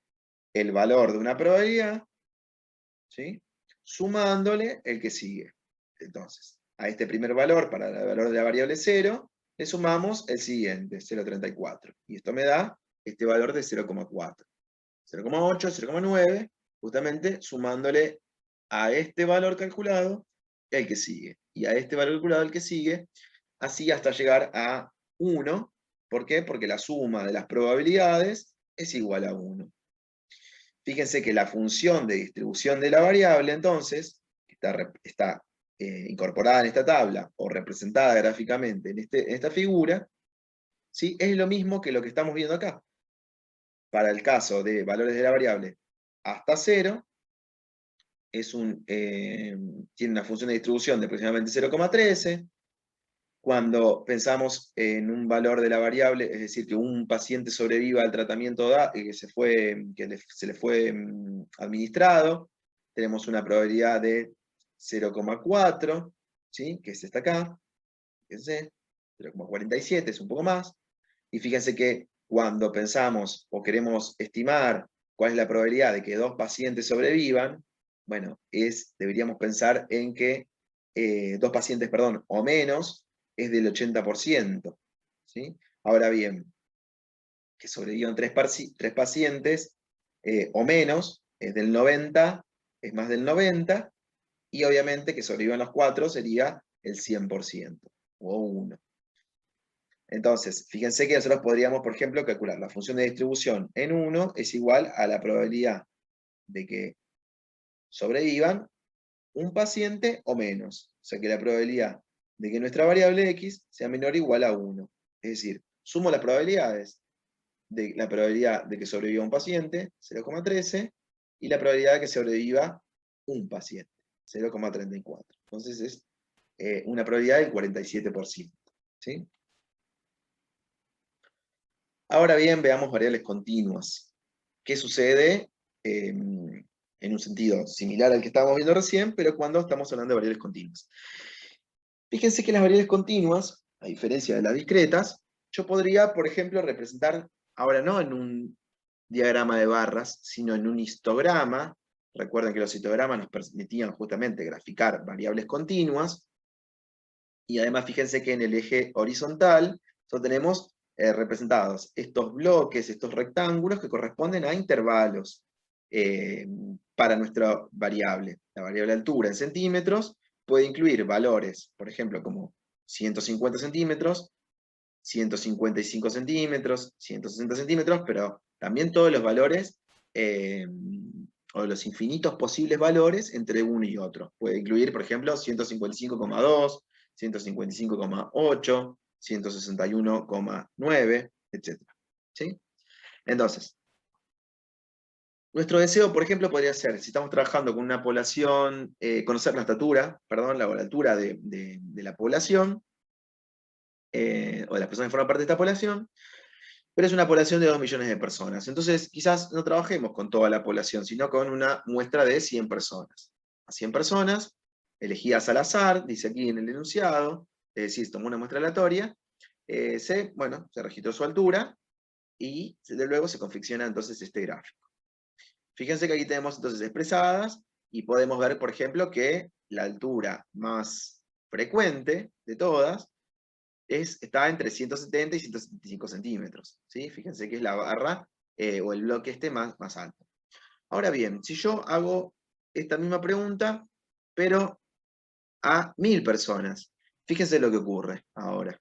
el valor de una probabilidad, ¿sí? Sumándole el que sigue. Entonces, a este primer valor, para el valor de la variable 0, le sumamos el siguiente, 0,34. Y esto me da este valor de 0,4. 0,8, 0,9, justamente sumándole a este valor calculado el que sigue. Y a este valor calculado el que sigue, así hasta llegar a 1. ¿Por qué? Porque la suma de las probabilidades es igual a 1. Fíjense que la función de distribución de la variable, entonces, está incorporada en esta tabla o representada gráficamente en esta figura, ¿sí? Es lo mismo que lo que estamos viendo acá. Para el caso de valores de la variable hasta 0, tiene una función de distribución de aproximadamente 0,13. Cuando pensamos en un valor de la variable, es decir, que un paciente sobreviva al tratamiento que se le fue administrado, tenemos una probabilidad de 0,4, ¿sí? Que es esta acá, fíjense, 0,47, es un poco más. Y fíjense que cuando pensamos o queremos estimar cuál es la probabilidad de que dos pacientes sobrevivan, bueno, deberíamos pensar en que dos pacientes, perdón, o menos, es del 80%. ¿Sí? Ahora bien, que sobrevivan tres pacientes o menos, es del 90, es más del 90, y obviamente que sobrevivan los 4 sería el 100%, o 1. Entonces, fíjense que nosotros podríamos, por ejemplo, calcular la función de distribución en 1 es igual a la probabilidad de que sobrevivan un paciente o menos. O sea que la probabilidad de que nuestra variable x sea menor o igual a 1. Es decir, sumo las probabilidades de la probabilidad de que sobreviva un paciente, 0,13, y la probabilidad de que sobreviva un paciente, 0,34. Entonces es una probabilidad del 47%. ¿Sí? Ahora bien, veamos variables continuas. ¿Qué sucede en un sentido similar al que estábamos viendo recién, pero cuando estamos hablando de variables continuas? Fíjense que las variables continuas, a diferencia de las discretas, yo podría, por ejemplo, representar, ahora no en un diagrama de barras, sino en un histograma. Recuerden que los histogramas nos permitían justamente graficar variables continuas, y además fíjense que en el eje horizontal tenemos representados estos bloques, estos rectángulos que corresponden a intervalos para nuestra variable. La variable altura en centímetros puede incluir valores, por ejemplo, como 150 centímetros, 155 centímetros, 160 centímetros, pero también todos los valores, o los infinitos posibles valores entre uno y otro. Puede incluir, por ejemplo, 155,2, 155,8, 161,9, etc. ¿Sí? Entonces, nuestro deseo, por ejemplo, podría ser, si estamos trabajando con una población, conocer la estatura, perdón, la altura de la población, o de las personas que forman parte de esta población, pero es una población de 2 millones de personas. Entonces, quizás no trabajemos con toda la población, sino con una muestra de 100 personas. A 100 personas, elegidas al azar, dice aquí en el enunciado, es decir, tomó una muestra aleatoria, se registró su altura, y de luego se confecciona entonces este gráfico. Fíjense que aquí tenemos entonces expresadas, y podemos ver, por ejemplo, que la altura más frecuente de todas está entre 170 y 175 centímetros. ¿Sí? Fíjense que es la barra o el bloque más alto. Ahora bien, si yo hago esta misma pregunta, pero a 1000 personas, fíjense lo que ocurre ahora.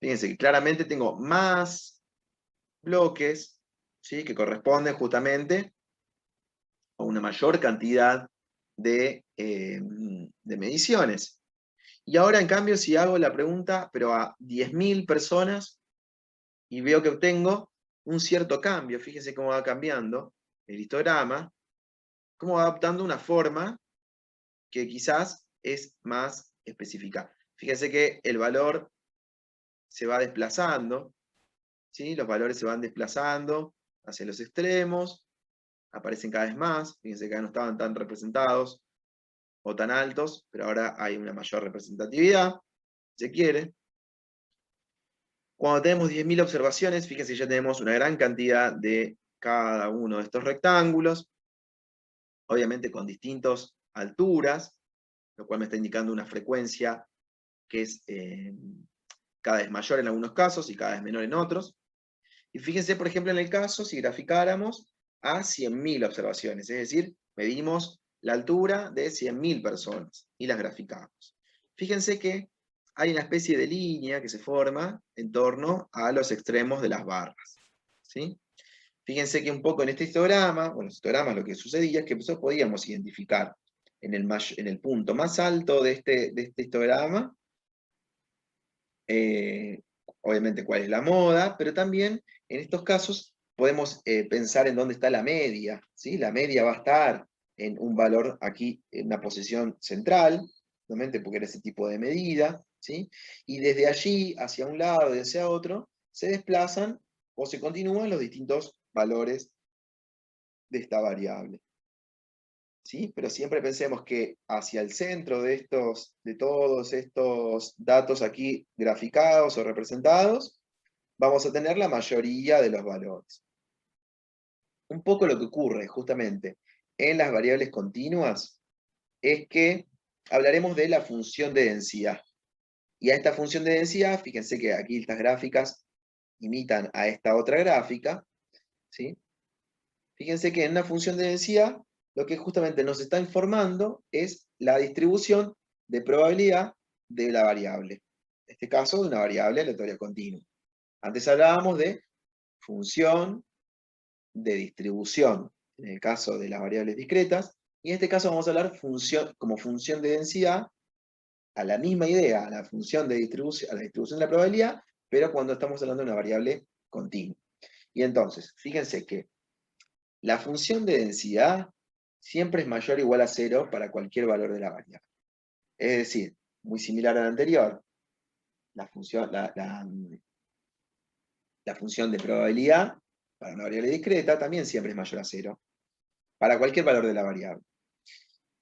Fíjense que claramente tengo más bloques, ¿sí? Que corresponden justamente a una mayor cantidad de mediciones. Y ahora, en cambio, si hago la pregunta, pero a 10.000 personas, y veo que obtengo un cierto cambio, fíjense cómo va cambiando el histograma, cómo va adoptando una forma que quizás es más específica. Fíjense que el valor se va desplazando, ¿sí? Los valores se van desplazando hacia los extremos, aparecen cada vez más, fíjense que no estaban tan representados o tan altos, pero ahora hay una mayor representatividad, si se quiere. Cuando tenemos 10.000 observaciones, fíjense que ya tenemos una gran cantidad de cada uno de estos rectángulos, obviamente con distintas alturas, lo cual me está indicando una frecuencia que es cada vez mayor en algunos casos y cada vez menor en otros. Y fíjense, por ejemplo, en el caso, si graficáramos a 100.000 observaciones, es decir, medimos la altura de 100.000 personas y las graficamos. Fíjense que hay una especie de línea que se forma en torno a los extremos de las barras. ¿Sí? Fíjense que un poco en este histograma, bueno, los histogramas lo que sucedía es que nosotros podíamos identificar en el punto más alto de este histograma, obviamente cuál es la moda, pero también en estos casos podemos pensar en dónde está la media, ¿sí? La media va a estar en un valor aquí, en una posición central, obviamente porque era ese tipo de medida, ¿sí? Y desde allí, hacia un lado y hacia otro, se desplazan o se continúan los distintos valores de esta variable. ¿Sí? Pero siempre pensemos que hacia el centro de todos estos datos aquí graficados o representados, vamos a tener la mayoría de los valores. Un poco lo que ocurre justamente en las variables continuas es que hablaremos de la función de densidad. Y a esta función de densidad, fíjense que aquí estas gráficas imitan a esta otra gráfica, ¿sí? Fíjense que en una función de densidad, lo que justamente nos está informando es la distribución de probabilidad de la variable. En este caso, de una variable aleatoria continua. Antes hablábamos de función de distribución, en el caso de las variables discretas, y en este caso vamos a hablar como función de densidad, a la misma idea, a la función de distribución, a la distribución de la probabilidad, pero cuando estamos hablando de una variable continua. Y entonces, fíjense que la función de densidad siempre es mayor o igual a 0 para cualquier valor de la variable. Es decir, muy similar a la anterior, la función de probabilidad para una variable discreta también siempre es mayor a 0 para cualquier valor de la variable.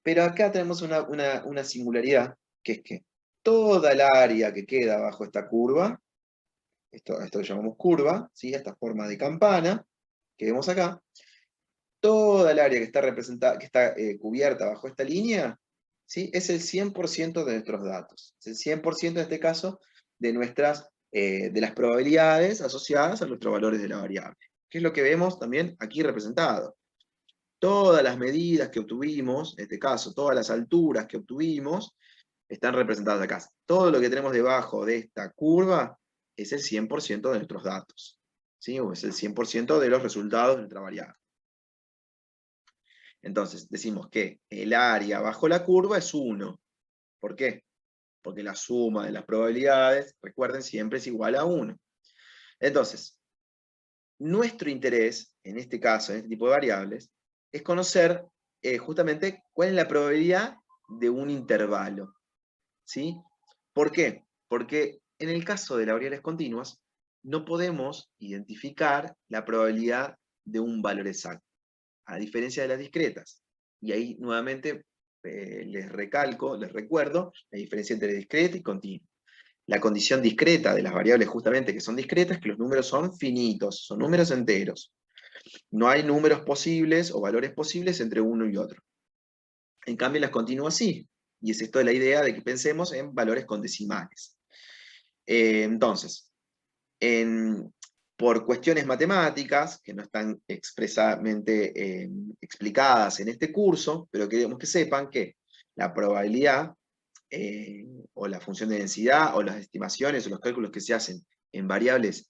Pero acá tenemos una singularidad, que es que toda el área que queda bajo esta curva, esto que llamamos curva, ¿sí? Esta forma de campana, que vemos acá, toda el área que está representada, que está cubierta bajo esta línea, ¿sí? Es el 100% de nuestros datos. Es el 100% en este caso de las probabilidades asociadas a nuestros valores de la variable. Que es lo que vemos también aquí representado. Todas las medidas que obtuvimos, en este caso, todas las alturas que obtuvimos, están representadas acá. Todo lo que tenemos debajo de esta curva es el 100% de nuestros datos, ¿sí? O es el 100% de los resultados de nuestra variable. Entonces, decimos que el área bajo la curva es 1. ¿Por qué? Porque la suma de las probabilidades, recuerden, siempre es igual a 1. Entonces, nuestro interés, en este caso, en este tipo de variables, es conocer justamente cuál es la probabilidad de un intervalo, ¿sí? ¿Por qué? Porque en el caso de las variables continuas, no podemos identificar la probabilidad de un valor exacto, a diferencia de las discretas. Y ahí nuevamente les recuerdo la diferencia entre discreta y continua. La condición discreta de las variables justamente que son discretas es que los números son finitos, son números enteros. No hay números posibles o valores posibles entre uno y otro. En cambio, las continuas sí. Y es esto la idea de que pensemos en valores con decimales. Entonces, por cuestiones matemáticas, que no están expresamente explicadas en este curso, pero queremos que sepan que la probabilidad, o la función de densidad, o las estimaciones, o los cálculos que se hacen en variables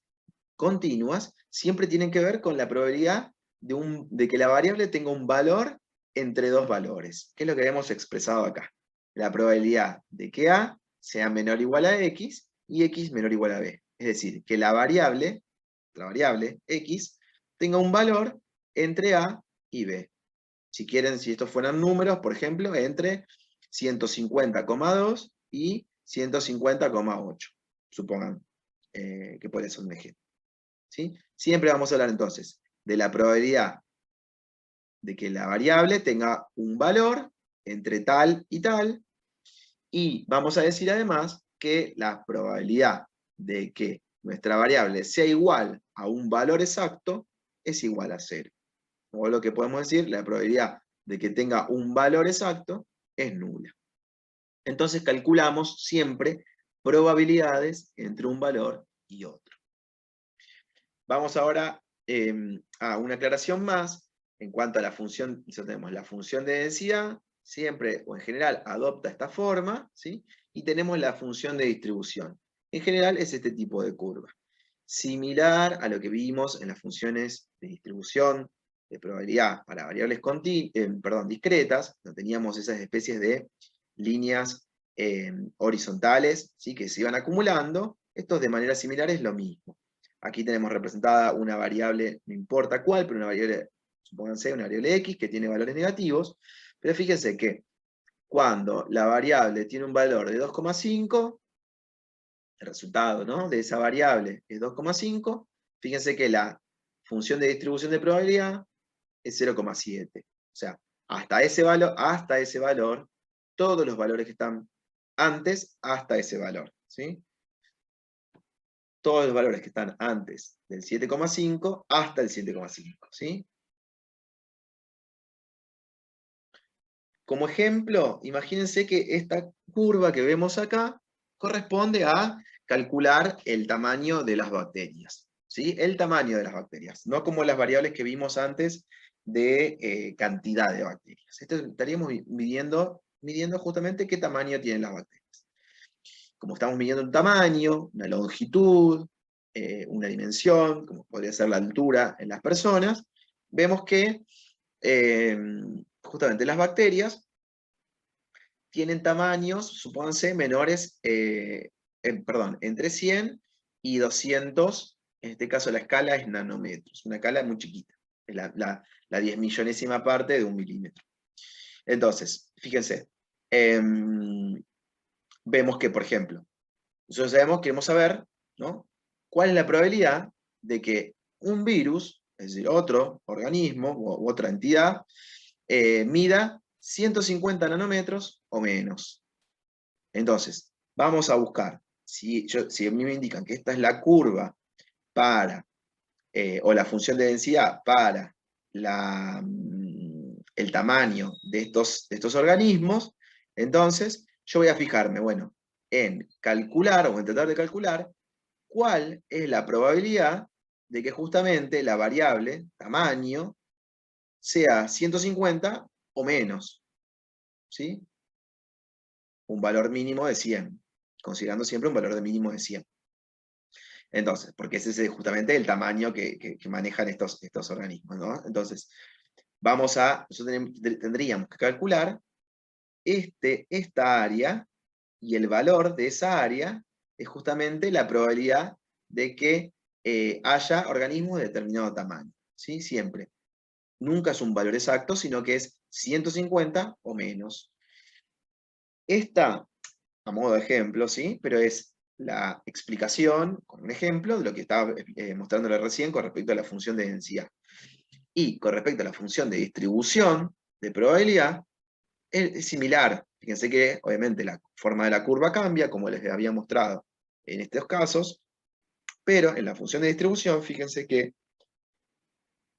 continuas, siempre tienen que ver con la probabilidad de que la variable tenga un valor entre dos valores, que es lo que hemos expresado acá. La probabilidad de que A sea menor o igual a X, y X menor o igual a B. Es decir, que la variable X tenga un valor entre A y B. Si quieren, si estos fueran números, por ejemplo, entre 150,2 y 150,8. Supongan que puede ser un ejemplo. ¿Sí? Siempre vamos a hablar entonces de la probabilidad de que la variable tenga un valor entre tal y tal, y vamos a decir además que la probabilidad de que nuestra variable sea igual a un valor exacto es igual a 0. O lo que podemos decir, la probabilidad de que tenga un valor exacto es nula. Entonces calculamos siempre probabilidades entre un valor y otro. Vamos ahora a una aclaración más en cuanto a la función. Tenemos la función de densidad, siempre o en general adopta esta forma, ¿sí? Y tenemos la función de distribución. En general es este tipo de curva. Similar a lo que vimos en las funciones de distribución de probabilidad para variables discretas, no teníamos esas especies de líneas horizontales, ¿sí? Que se iban acumulando. Esto de manera similar es lo mismo. Aquí tenemos representada una variable, no importa cuál, pero una variable, supónganse, una variable x que tiene valores negativos, pero fíjense que cuando la variable tiene un valor de 2,5, el resultado, ¿no?, de esa variable es 2,5, fíjense que la función de distribución de probabilidad es 0,7. O sea, hasta ese valor, todos los valores que están antes, hasta ese valor, ¿sí? Todos los valores que están antes del 7,5 hasta el 7,5, ¿sí? Como ejemplo, imagínense que esta curva que vemos acá corresponde a calcular el tamaño de las bacterias, ¿sí? El tamaño de las bacterias, no como las variables que vimos antes de cantidad de bacterias. Esto estaríamos midiendo justamente qué tamaño tienen las bacterias. Como estamos midiendo un tamaño, una longitud, una dimensión, como podría ser la altura en las personas, vemos que justamente las bacterias tienen tamaños, supónganse, menores, entre 100 y 200, en este caso la escala es nanómetros, una escala muy chiquita, es la 10 millonésima parte de un milímetro. Entonces, fíjense, vemos que, por ejemplo, nosotros queremos saber, ¿no?, cuál es la probabilidad de que un virus, es decir, otro organismo u otra entidad, mida 150 nanómetros o menos. Entonces, vamos a buscar, si a mí me indican que esta es la curva para o la función de densidad para el tamaño de estos organismos, entonces yo voy a fijarme, bueno, en calcular o en tratar de calcular cuál es la probabilidad de que justamente la variable tamaño sea 150 o menos, ¿sí? Un valor mínimo de 100, considerando siempre un valor de mínimo de 100. Entonces, porque ese es justamente el tamaño que manejan estos organismos, ¿no? Entonces, nosotros tendríamos que calcular esta área, y el valor de esa área es justamente la probabilidad de que haya organismos de determinado tamaño, ¿sí? Siempre. Nunca es un valor exacto, sino que es 150 o menos. Esta, a modo de ejemplo, ¿sí? Pero es la explicación, con un ejemplo, de lo que estaba mostrándole recién con respecto a la función de densidad. Y con respecto a la función de distribución de probabilidad, es similar. Fíjense que, obviamente, la forma de la curva cambia, como les había mostrado en estos casos, pero en la función de distribución, fíjense que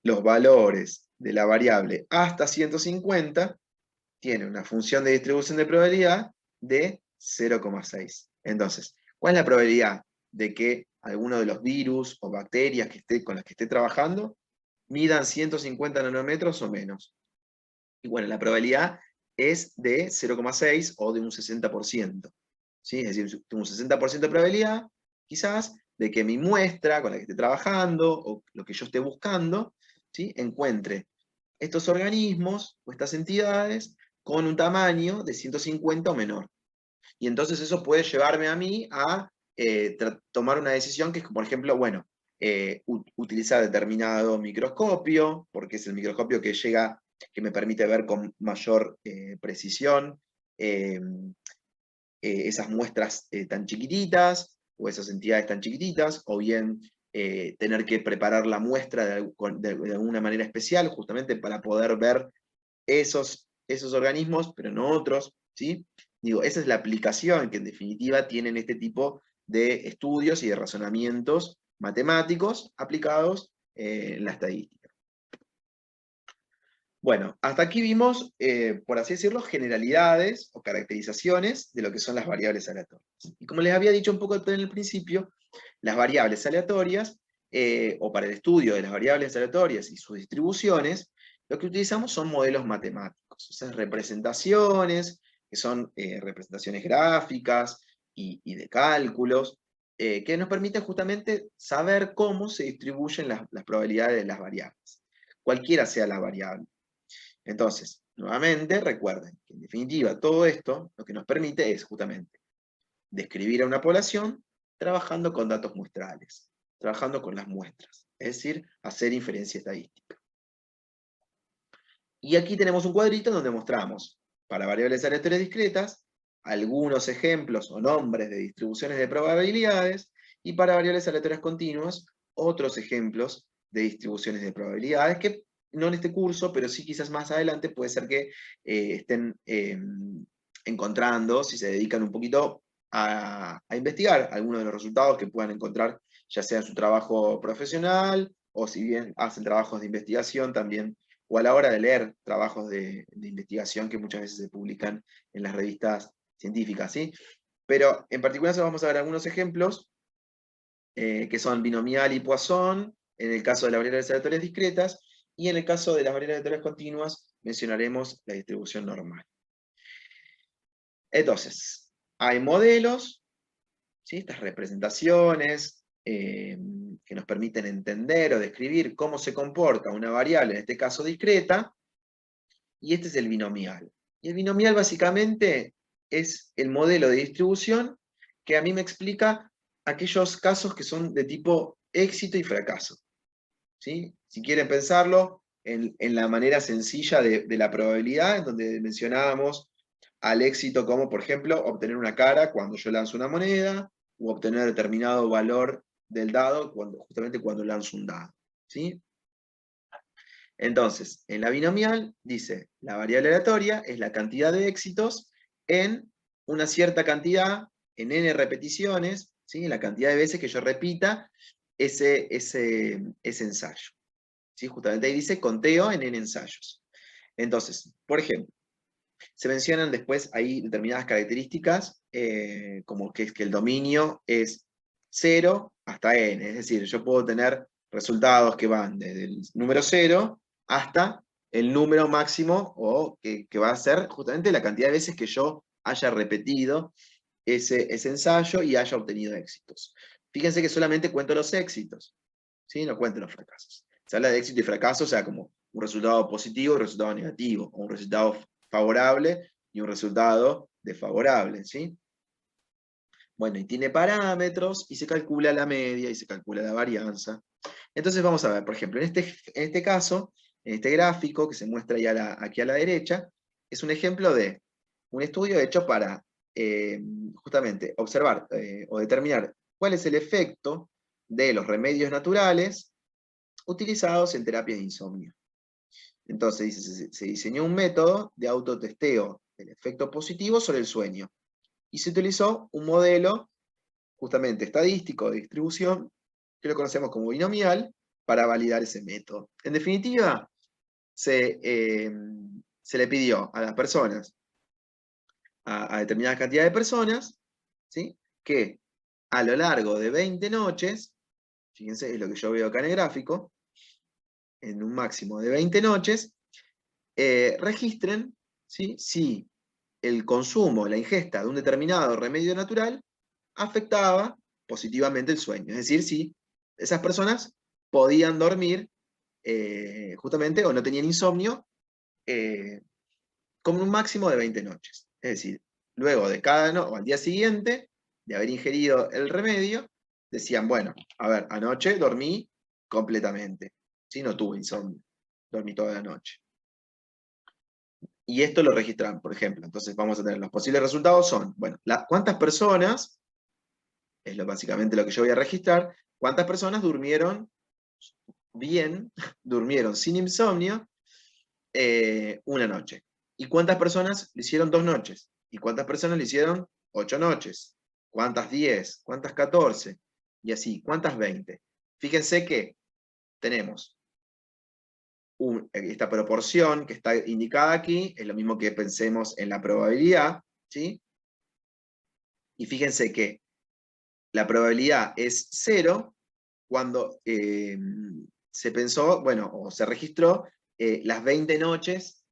los valores de la variable hasta 150 tienen una función de distribución de probabilidad de 0,6. Entonces, ¿cuál es la probabilidad de que alguno de los virus o bacterias con las que esté trabajando midan 150 nanómetros o menos? Y bueno, la probabilidad es de 0,6 o de un 60%. ¿Sí? Es decir, tengo un 60% de probabilidad, quizás, de que mi muestra con la que esté trabajando o lo que yo esté buscando, ¿sí? Encuentre estos organismos o estas entidades con un tamaño de 150 o menor. Y entonces eso puede llevarme a mí a tomar una decisión que es, por ejemplo, bueno, utilizar determinado microscopio, porque es el microscopio que me permite ver con mayor precisión esas muestras tan chiquititas, o esas entidades tan chiquititas, o bien tener que preparar la muestra de alguna manera especial, justamente para poder ver esos organismos, pero no otros, ¿sí? Digo, esa es la aplicación que en definitiva tienen este tipo de estudios y de razonamientos matemáticos aplicados en la estadística. Bueno, hasta aquí vimos, por así decirlo, generalidades o caracterizaciones de lo que son las variables aleatorias. Y como les había dicho un poco en el principio, las variables aleatorias, o para el estudio de las variables aleatorias y sus distribuciones, lo que utilizamos son modelos matemáticos, esas representaciones, que son representaciones gráficas y de cálculos, que nos permiten justamente saber cómo se distribuyen las probabilidades de las variables, cualquiera sea la variable. Entonces, nuevamente, recuerden que en definitiva todo esto lo que nos permite es justamente describir a una población trabajando con datos muestrales, trabajando con las muestras, es decir, hacer inferencia estadística. Y aquí tenemos un cuadrito donde mostramos, para variables aleatorias discretas, algunos ejemplos o nombres de distribuciones de probabilidades, y para variables aleatorias continuas, otros ejemplos de distribuciones de probabilidades, que no en este curso, pero sí quizás más adelante puede ser que estén encontrando, si se dedican un poquito a investigar algunos de los resultados que puedan encontrar, ya sea en su trabajo profesional, o si bien hacen trabajos de investigación también, o a la hora de leer trabajos de investigación que muchas veces se publican en las revistas científicas, ¿sí? Pero en particular vamos a ver algunos ejemplos que son binomial y Poisson, en el caso de las variables aleatorias discretas, y en el caso de las variables aleatorias continuas mencionaremos la distribución normal. Entonces, hay modelos, ¿sí? Estas representaciones que nos permiten entender o describir cómo se comporta una variable, en este caso discreta, y este es el binomial. Y el binomial básicamente es el modelo de distribución que a mí me explica aquellos casos que son de tipo éxito y fracaso. ¿Sí? Si quieren pensarlo en la manera sencilla de la probabilidad, en donde mencionábamos al éxito como, por ejemplo, obtener una cara cuando yo lanzo una moneda, u obtener determinado valor del dado justamente cuando lanzo un dado. ¿Sí? Entonces, en la binomial dice, la variable aleatoria es la cantidad de éxitos en una cierta cantidad, en n repeticiones, ¿sí? La cantidad de veces que yo repita ese ensayo. ¿Sí? Justamente ahí dice conteo en N ensayos. Entonces, por ejemplo, se mencionan después ahí determinadas características, como que el dominio es 0 hasta n, es decir, yo puedo tener resultados que van desde el número 0 hasta el número máximo, o que va a ser justamente la cantidad de veces que yo haya repetido ese ensayo y haya obtenido éxitos. Fíjense que solamente cuento los éxitos, ¿sí? No cuento los fracasos. Se habla de éxito y fracaso, o sea, como un resultado positivo y un resultado negativo, o un resultado favorable y un resultado desfavorable, ¿sí? Bueno, y tiene parámetros, y se calcula la media, y se calcula la varianza. Entonces vamos a ver, por ejemplo, en este caso, en este gráfico que se muestra ya aquí a la derecha, es un ejemplo de un estudio hecho para justamente observar o determinar cuál es el efecto de los remedios naturales utilizados en terapias de insomnio. Entonces dice, se diseñó un método de autotesteo del efecto positivo sobre el sueño, y se utilizó un modelo justamente estadístico de distribución, que lo conocemos como binomial, para validar ese método. En definitiva, se le pidió a las personas, a determinada cantidad de personas, ¿sí? Que a lo largo de 20 noches, fíjense, es lo que yo veo acá en el gráfico, en un máximo de 20 noches, registren, ¿sí? Si el consumo, la ingesta de un determinado remedio natural afectaba positivamente el sueño. Es decir, si esas personas podían dormir justamente o no tenían insomnio con un máximo de 20 noches. Es decir, luego de cada noche o al día siguiente de haber ingerido el remedio, decían, bueno, a ver, anoche dormí completamente. ¿Sí? No tuve insomnio, dormí toda la noche. Y esto lo registran, por ejemplo. Entonces vamos a tener los posibles resultados son, bueno, ¿cuántas personas, es básicamente lo que yo voy a registrar, cuántas personas durmieron bien, durmieron sin insomnio una noche? ¿Y cuántas personas lo hicieron 2 noches? ¿Y cuántas personas lo hicieron 8 noches? ¿Cuántas 10? ¿Cuántas 14? Y así, ¿cuántas 20? Fíjense que tenemos esta proporción que está indicada aquí, es lo mismo que pensemos en la probabilidad, ¿sí? Y fíjense que la probabilidad es 0 cuando se pensó, bueno, o se registró las 20 noches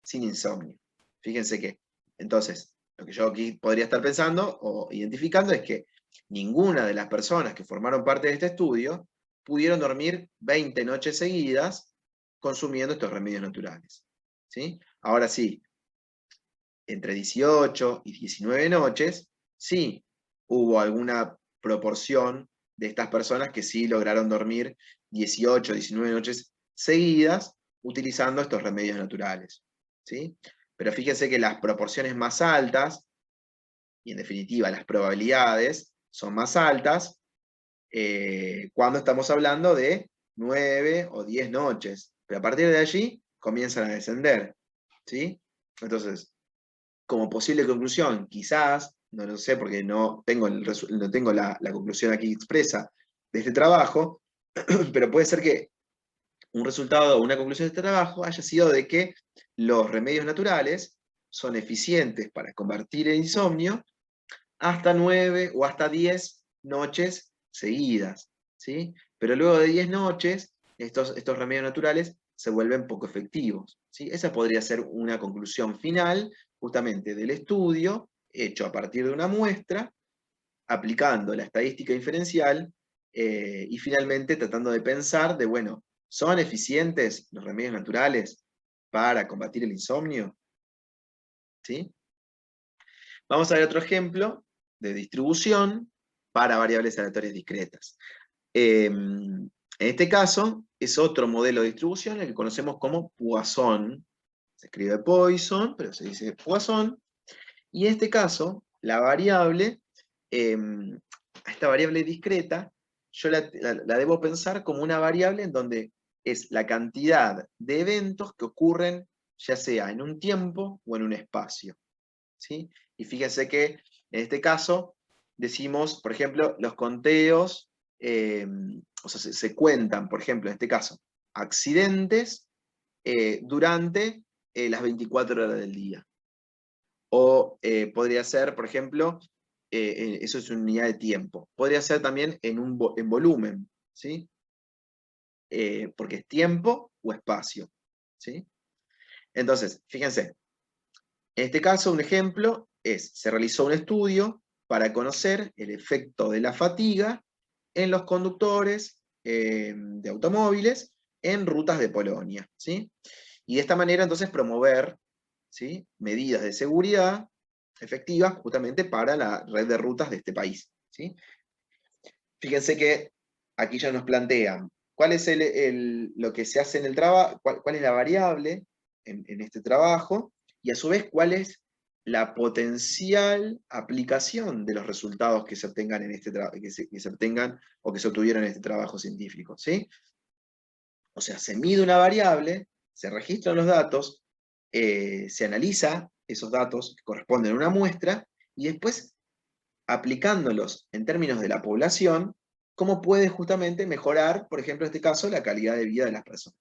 sin insomnio. Fíjense que, entonces, lo que yo aquí podría estar pensando o identificando es que ninguna de las personas que formaron parte de este estudio pudieron dormir 20 noches seguidas consumiendo estos remedios naturales. ¿Sí? Ahora sí, entre 18 y 19 noches, sí hubo alguna proporción de estas personas que sí lograron dormir 18 o 19 noches seguidas utilizando estos remedios naturales. ¿Sí? Pero fíjense que las proporciones más altas, y en definitiva las probabilidades, son más altas cuando estamos hablando de 9 o 10 noches. Pero a partir de allí comienzan a descender. ¿Sí? Entonces, como posible conclusión, quizás, no lo sé porque no tengo, no tengo la conclusión aquí expresa de este trabajo, pero puede ser que un resultado o una conclusión de este trabajo haya sido de que los remedios naturales son eficientes para combatir el insomnio hasta 9 o hasta 10 noches seguidas, ¿sí? Pero luego de 10 noches, estos remedios naturales se vuelven poco efectivos, ¿sí? Esa podría ser una conclusión final, justamente del estudio, hecho a partir de una muestra, aplicando la estadística inferencial, y finalmente tratando de pensar de, bueno, ¿son eficientes los remedios naturales para combatir el insomnio? ¿Sí? Vamos a ver otro ejemplo de distribución para variables aleatorias discretas. En este caso, es otro modelo de distribución, el que conocemos como Poisson. Se escribe Poisson, pero se dice Poisson. Y en este caso, la variable, esta variable discreta, yo la debo pensar como una variable en donde es la cantidad de eventos que ocurren ya sea en un tiempo o en un espacio. ¿Sí? Y fíjense que en este caso decimos, por ejemplo, los conteos o sea, se cuentan, por ejemplo, en este caso, accidentes durante las 24 horas del día. O podría ser, por ejemplo, eso es una unidad de tiempo. Podría ser también en volumen, ¿sí? Porque es tiempo o espacio, ¿sí? Entonces, fíjense, en este caso un ejemplo es, se realizó un estudio para conocer el efecto de la fatiga en los conductores de automóviles en rutas de Polonia, ¿sí? Y de esta manera entonces promover, ¿sí?, medidas de seguridad efectivas justamente para la red de rutas de este país, ¿sí? Fíjense que aquí ya nos plantean cuál es lo que se hace en el trabajo, cuál es la variable en este trabajo, y a su vez cuál es la potencial aplicación de los resultados que se obtengan en este que se obtengan o que se obtuvieron en este trabajo científico, ¿sí? O sea, se mide una variable, se registran los datos, se analiza esos datos que corresponden a una muestra, y después, aplicándolos en términos de la población, cómo puede justamente mejorar, por ejemplo, en este caso, la calidad de vida de las personas.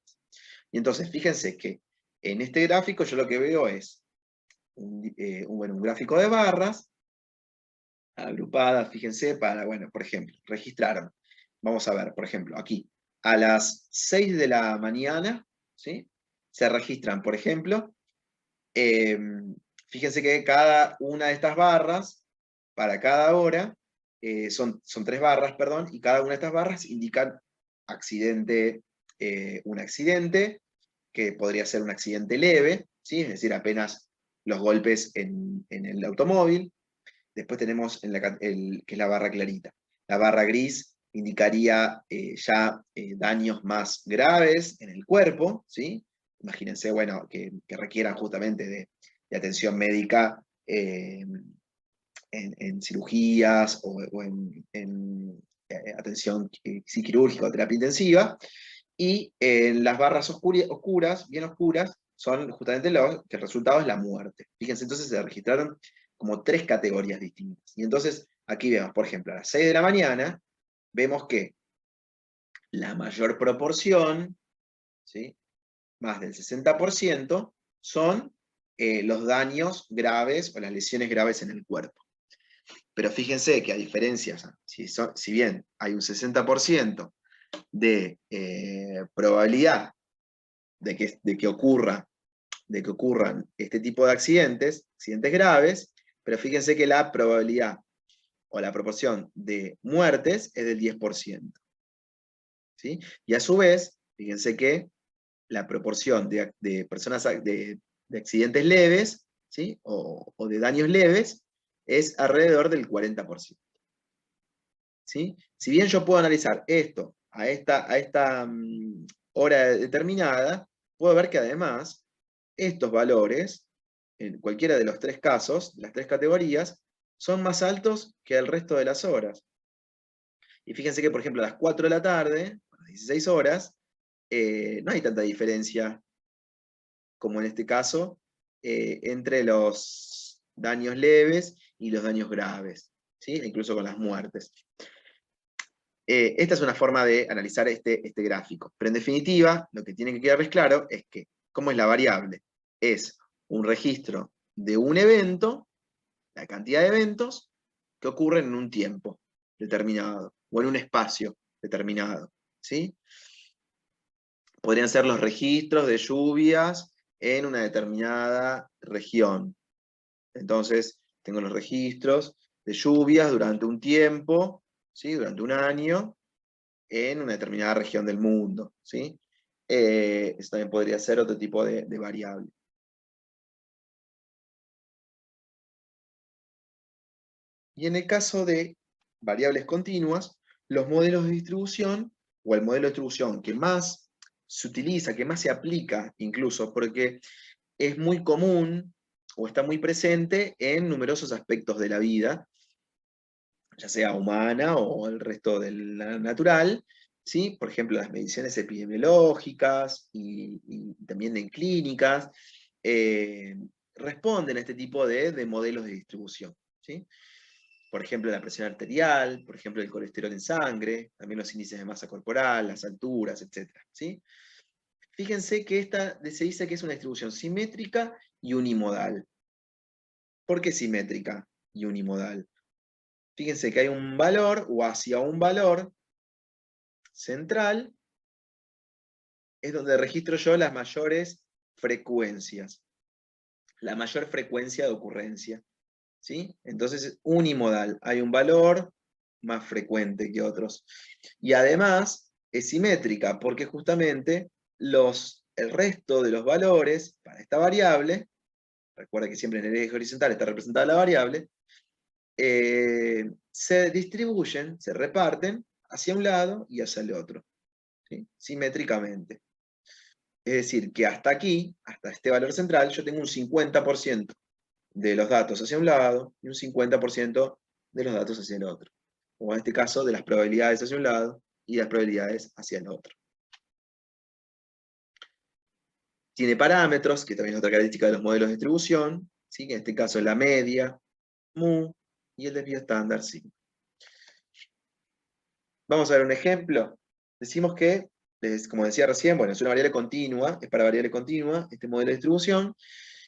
Y entonces, fíjense que en este gráfico yo lo que veo es un gráfico de barras agrupadas, fíjense, para, bueno, por ejemplo, registraron, vamos a ver, por ejemplo, aquí, a las 6 de la mañana, ¿sí?, se registran, por ejemplo, eh, fíjense que cada una de estas barras, para cada hora, son 3 barras, perdón, y cada una de estas barras indican accidente, un accidente, que podría ser un accidente leve, ¿sí?, es decir, apenas los golpes en el automóvil. Después tenemos que es la barra clarita. La barra gris indicaría ya daños más graves en el cuerpo, ¿sí? Imagínense, bueno, que requieran justamente de atención médica en cirugías o en atención quirúrgica o terapia intensiva. Y las barras oscuras, bien oscuras, son justamente que el resultado es la muerte. Fíjense, entonces se registraron como 3 categorías distintas. Y entonces aquí vemos, por ejemplo, a las 6 de la mañana, vemos que la mayor proporción, ¿sí?, más del 60%, son los daños graves o las lesiones graves en el cuerpo. Pero fíjense que a diferencia, si bien hay un 60% de probabilidad de que ocurran este tipo de accidentes graves, pero fíjense que la probabilidad o la proporción de muertes es del 10%. ¿Sí? Y a su vez, fíjense que la proporción de personas de accidentes leves, ¿sí?, o de daños leves es alrededor del 40%. ¿Sí? Si bien yo puedo analizar esto a esta hora determinada, puedo ver que además estos valores, en cualquiera de los 3 casos, de las 3 categorías, son más altos que el resto de las horas. Y fíjense que, por ejemplo, a las 4 de la tarde, a las 16 horas, no hay tanta diferencia como en este caso entre los daños leves y los daños graves, ¿sí?, incluso con las muertes. Esta es una forma de analizar este gráfico. Pero en definitiva, lo que tiene que quedarles claro es que, ¿cómo es la variable? Es un registro de un evento, la cantidad de eventos que ocurren en un tiempo determinado, o en un espacio determinado, ¿sí? Podrían ser los registros de lluvias en una determinada región. Entonces, tengo los registros de lluvias durante un tiempo, ¿sí?, durante un año, en una determinada región del mundo, ¿sí? Eso también podría ser otro tipo de variable. Y en el caso de variables continuas, los modelos de distribución, o el modelo de distribución que más se utiliza, que más se aplica incluso, porque es muy común o está muy presente en numerosos aspectos de la vida, ya sea humana o el resto de la natural, ¿sí? Por ejemplo, las mediciones epidemiológicas y también en clínicas, responden a este tipo de modelos de distribución, ¿sí? por ejemplo, la presión arterial, por ejemplo, el colesterol en sangre, también los índices de masa corporal, las alturas, etc. ¿Sí? Fíjense que esta se dice que es una distribución simétrica y unimodal. ¿Por qué simétrica y unimodal? Fíjense que hay un valor, o hacia un valor central, es donde registro yo las mayores frecuencias, la mayor frecuencia de ocurrencia. ¿Sí? Entonces es unimodal, hay un valor más frecuente que otros. Y además es simétrica, porque justamente el resto de los valores para esta variable, recuerda que siempre en el eje horizontal está representada la variable, se distribuyen, se reparten hacia un lado y hacia el otro, ¿sí? Simétricamente. Es decir, que hasta aquí, hasta este valor central, yo tengo un 50% de los datos hacia un lado y un 50% de los datos hacia el otro. O en este caso, de las probabilidades hacia un lado y las probabilidades hacia el otro. Tiene parámetros, que también es otra característica de los modelos de distribución, ¿sí? Que en este caso es la media, mu, y el desvío estándar, sigma. Vamos a ver un ejemplo. Decimos que, como decía recién, bueno, es una variable continua, es para variable continua este modelo de distribución,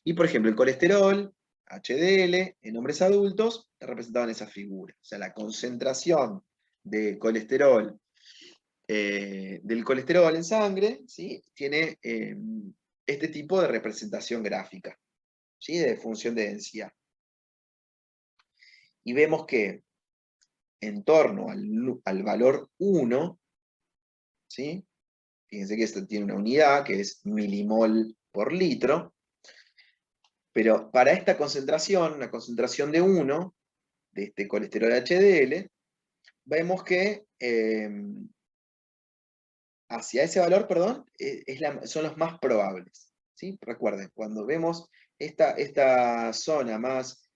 y por ejemplo el colesterol, HDL, en hombres adultos, está representado en esa figura. O sea, la concentración de colesterol, del colesterol en sangre, ¿sí? Tiene este tipo de representación gráfica, ¿sí? De función de densidad. Y vemos que en torno al valor 1, ¿sí? Fíjense que esto tiene una unidad que es milimol por litro, pero para esta concentración, una concentración de 1, de este colesterol HDL, vemos que hacia ese valor, perdón, son los más probables, ¿sí? Recuerden, cuando vemos esta zona más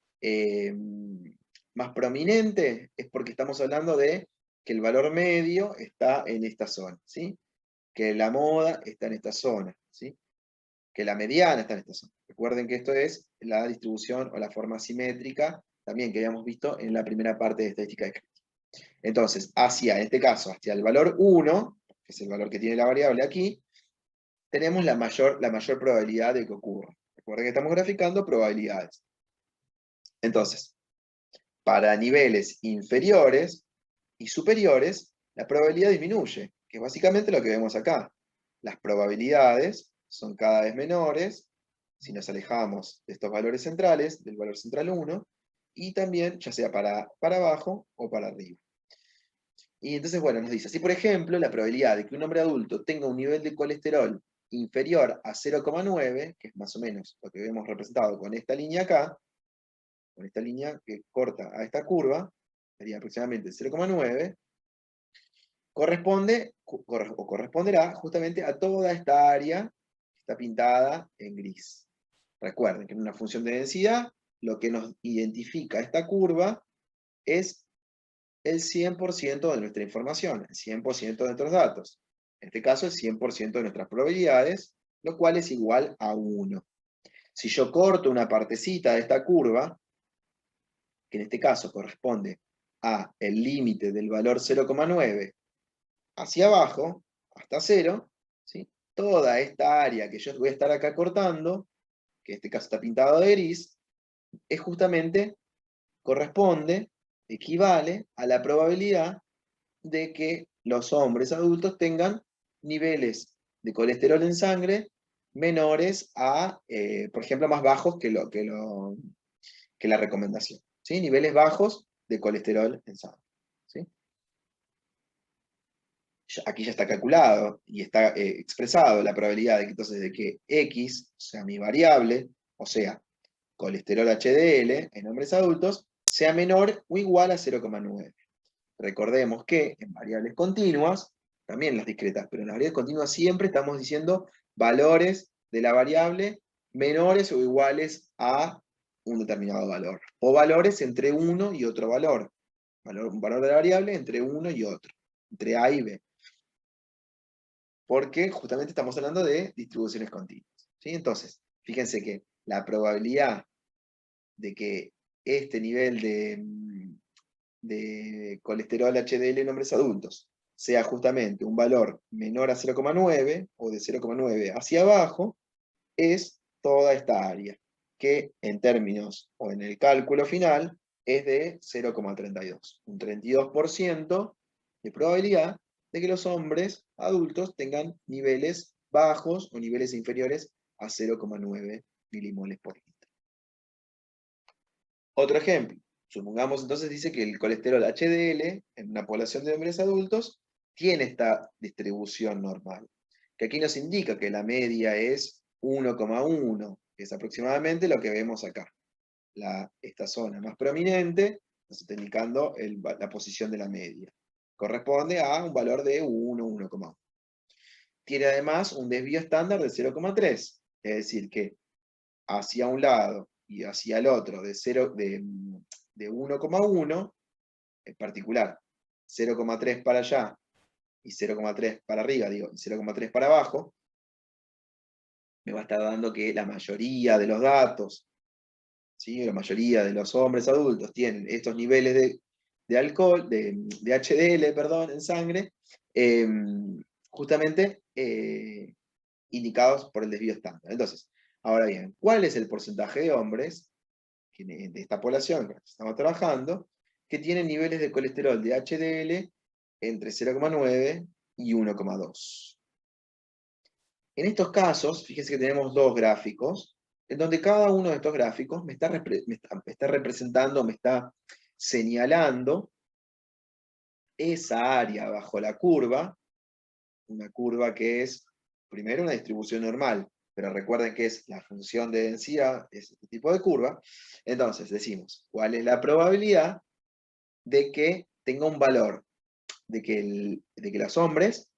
prominente, es porque estamos hablando de que el valor medio está en esta zona, ¿sí? Que la moda está en esta zona, ¿sí? Que la mediana está en esta zona. Recuerden que esto es la distribución o la forma simétrica, también que habíamos visto en la primera parte de estadística descriptiva. Entonces, en este caso, hacia el valor 1, que es el valor que tiene la variable aquí, tenemos la mayor probabilidad de que ocurra. Recuerden que estamos graficando probabilidades. Entonces, para niveles inferiores y superiores, la probabilidad disminuye, que es básicamente lo que vemos acá. Las probabilidades son cada vez menores si nos alejamos de estos valores centrales, del valor central 1, y también ya sea para abajo o para arriba. Y entonces, bueno, nos dice, si por ejemplo la probabilidad de que un hombre adulto tenga un nivel de colesterol inferior a 0,9, que es más o menos lo que vemos representado con esta línea acá, con esta línea que corta a esta curva, sería aproximadamente 0,9, corresponderá justamente a toda esta área que está pintada en gris. Recuerden que en una función de densidad, lo que nos identifica esta curva es el 100% de nuestra información, el 100% de nuestros datos. En este caso, el 100% de nuestras probabilidades, lo cual es igual a 1. Si yo corto una partecita de esta curva, que en este caso corresponde a el límite del valor 0,9 hacia abajo, hasta 0, ¿sí? Toda esta área que yo voy a estar acá cortando, que en este caso está pintado de gris, es justamente, equivale a la probabilidad de que los hombres adultos tengan niveles de colesterol en sangre menores a, por ejemplo, más bajos que la recomendación. ¿Sí? Niveles bajos de colesterol en sangre. ¿Sí? Aquí ya está calculado y está expresado la probabilidad de que, entonces, de que X, o sea, mi variable, o sea, colesterol HDL en hombres adultos, sea menor o igual a 0,9. Recordemos que en variables continuas, también las discretas, pero en las variables continuas siempre estamos diciendo valores de la variable menores o iguales a un determinado valor. O valores entre uno y otro valor. Un valor de la variable entre uno y otro. Entre A y B. Porque justamente estamos hablando de distribuciones continuas. ¿Sí? Entonces, fíjense que la probabilidad de que este nivel de colesterol HDL en hombres adultos sea justamente un valor menor a 0,9 o de 0,9 hacia abajo, es toda esta área, que en términos o en el cálculo final es de 0,32. Un 32% de probabilidad de que los hombres adultos tengan niveles bajos o niveles inferiores a 0,9 milimoles por litro. Otro ejemplo. Supongamos entonces dice que el colesterol HDL en una población de hombres adultos tiene esta distribución normal, que aquí nos indica que la media es 1,1, que es aproximadamente lo que vemos acá. Esta zona más prominente nos está indicando la posición de la media. Corresponde a un valor de 1, 1,1. Tiene además un desvío estándar de 0,3, es decir, que hacia un lado y hacia el otro de 1,1, en particular 0,3 para allá y 0,3 para arriba, digo, y 0,3 para abajo, me va a estar dando que la mayoría de los datos, ¿sí? La mayoría de los hombres adultos tienen estos niveles de alcohol, de HDL, perdón, en sangre, justamente indicados por el desvío estándar. Entonces, ahora bien, ¿cuál es el porcentaje de hombres de esta población con la que estamos trabajando que tienen niveles de colesterol de HDL entre 0,9 y 1,2? En estos casos, fíjense que tenemos dos gráficos, en donde cada uno de estos gráficos me está representando, me está señalando esa área bajo la curva, una curva que es, primero, una distribución normal, pero recuerden que es la función de densidad, es este tipo de curva. Entonces decimos, ¿cuál es la probabilidad de que tenga un valor, de que los hombres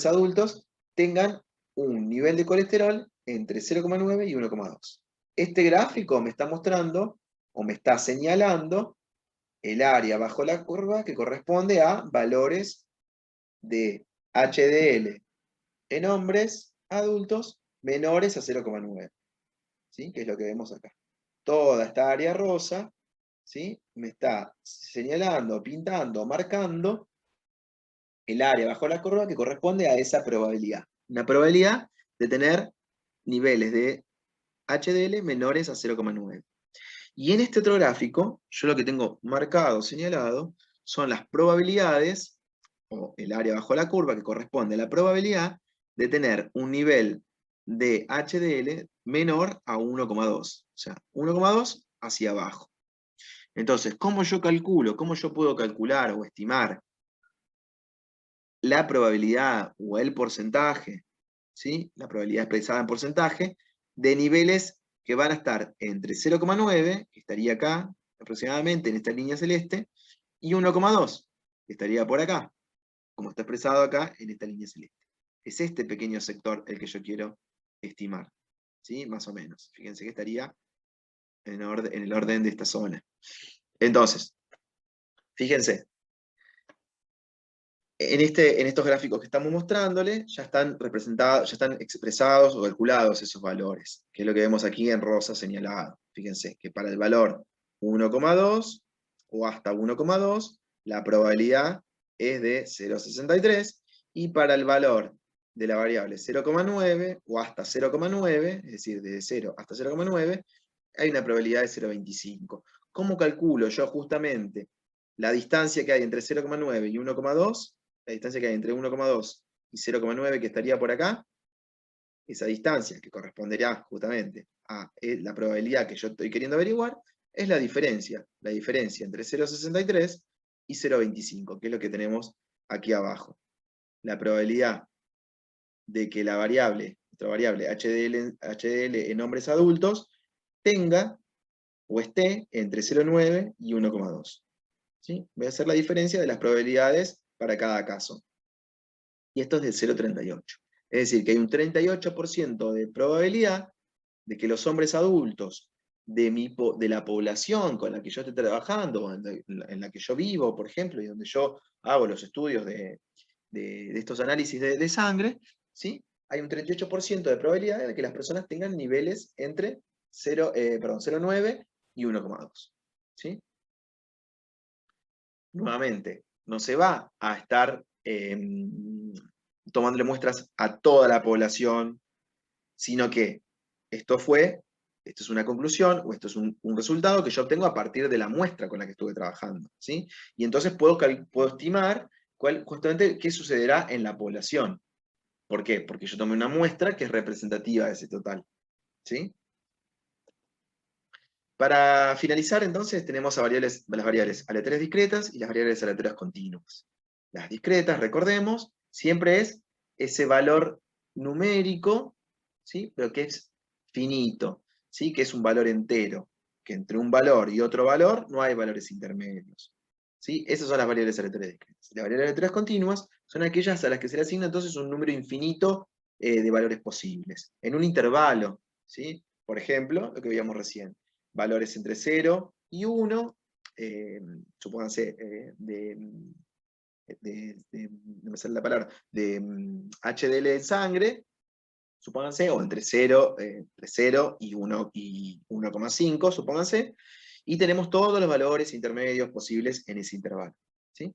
adultos, tengan un nivel de colesterol entre 0,9 y 1,2? Este gráfico me está mostrando, o me está señalando, el área bajo la curva que corresponde a valores de HDL en hombres adultos menores a 0,9, ¿sí? Que es lo que vemos acá. Toda esta área rosa, ¿sí? Me está señalando, pintando, marcando el área bajo la curva que corresponde a esa probabilidad. Una probabilidad de tener niveles de HDL menores a 0,9. Y en este otro gráfico, yo lo que tengo marcado, señalado, son las probabilidades, o el área bajo la curva que corresponde a la probabilidad de tener un nivel de HDL menor a 1,2. O sea, 1,2 hacia abajo. Entonces, ¿cómo yo calculo, cómo yo puedo calcular o estimar la probabilidad o el porcentaje, ¿sí? La probabilidad expresada en porcentaje, de niveles que van a estar entre 0,9, que estaría acá, aproximadamente en esta línea celeste, y 1,2, que estaría por acá, como está expresado acá en esta línea celeste. Es este pequeño sector el que yo quiero estimar, ¿sí? Más o menos. Fíjense que estaría en el orden de esta zona. Entonces, fíjense, en estos gráficos que estamos mostrándoles, ya están representados, ya están expresados o calculados esos valores, que es lo que vemos aquí en rosa señalado. Fíjense que para el valor 1,2 o hasta 1,2, la probabilidad es de 0,63, y para el valor de la variable 0,9 o hasta 0,9, es decir, de 0 hasta 0,9, hay una probabilidad de 0,25. ¿Cómo calculo yo justamente la distancia que hay entre 0,9 y 1,2? La distancia que hay entre 1,2 y 0,9, que estaría por acá, esa distancia que correspondería justamente a la probabilidad que yo estoy queriendo averiguar, es la diferencia entre 0,63 y 0,25, que es lo que tenemos aquí abajo. La probabilidad de que nuestra variable HDL en hombres adultos tenga o esté entre 0,9 y 1,2. ¿Sí? Voy a hacer la diferencia de las probabilidades para cada caso. Y esto es de 0,38. Es decir, que hay un 38% de probabilidad de que los hombres adultos de la población con la que yo esté trabajando, en la que yo vivo, por ejemplo, y donde yo hago los estudios de estos análisis de sangre, ¿sí? Hay un 38% de probabilidad de que las personas tengan niveles entre 0,9 y 1,2. ¿Sí? nuevamente, no se va a estar tomándole muestras a toda la población, sino que esto es una conclusión, o esto es un resultado que yo obtengo a partir de la muestra con la que estuve trabajando, ¿sí? Y entonces puedo estimar justamente qué sucederá en la población. ¿Por qué? Porque yo tomé una muestra que es representativa de ese total, ¿sí? Para finalizar, entonces, tenemos las variables aleatorias discretas y las variables aleatorias continuas. Las discretas, recordemos, siempre es ese valor numérico, ¿sí? Pero que es finito, ¿sí? Que es un valor entero, que entre un valor y otro valor no hay valores intermedios, ¿sí? Esas son las variables aleatorias discretas. Las variables aleatorias continuas son aquellas a las que se le asigna entonces un número infinito de valores posibles, en un intervalo, ¿sí? Por ejemplo, lo que veíamos recién, valores entre 0 y 1, supónganse, no me sale la palabra, de HDL de sangre, supónganse, o entre 0 y 1,5, supónganse, y tenemos todos los valores intermedios posibles en ese intervalo, ¿sí?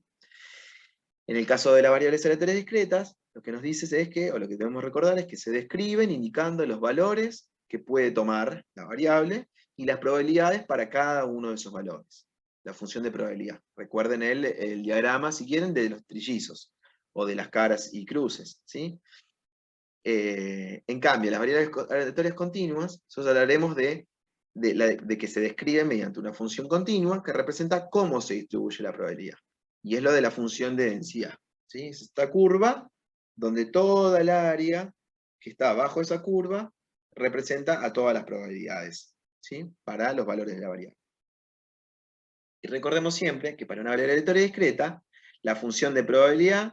En el caso de las variables aleatorias discretas, lo que nos dice es que, o lo que debemos recordar es que se describen indicando los valores que puede tomar la variable y las probabilidades para cada uno de esos valores. La función de probabilidad. Recuerden el diagrama, si quieren, de los trillizos, o de las caras y cruces, ¿sí? En cambio, las variables aleatorias continuas, nosotros hablaremos de que se describe mediante una función continua que representa cómo se distribuye la probabilidad. Y es lo de la función de densidad, ¿sí? Es esta curva donde toda el área que está bajo esa curva representa a todas las probabilidades, ¿sí? Para los valores de la variable. Y recordemos siempre que para una variable aleatoria discreta, la función de probabilidad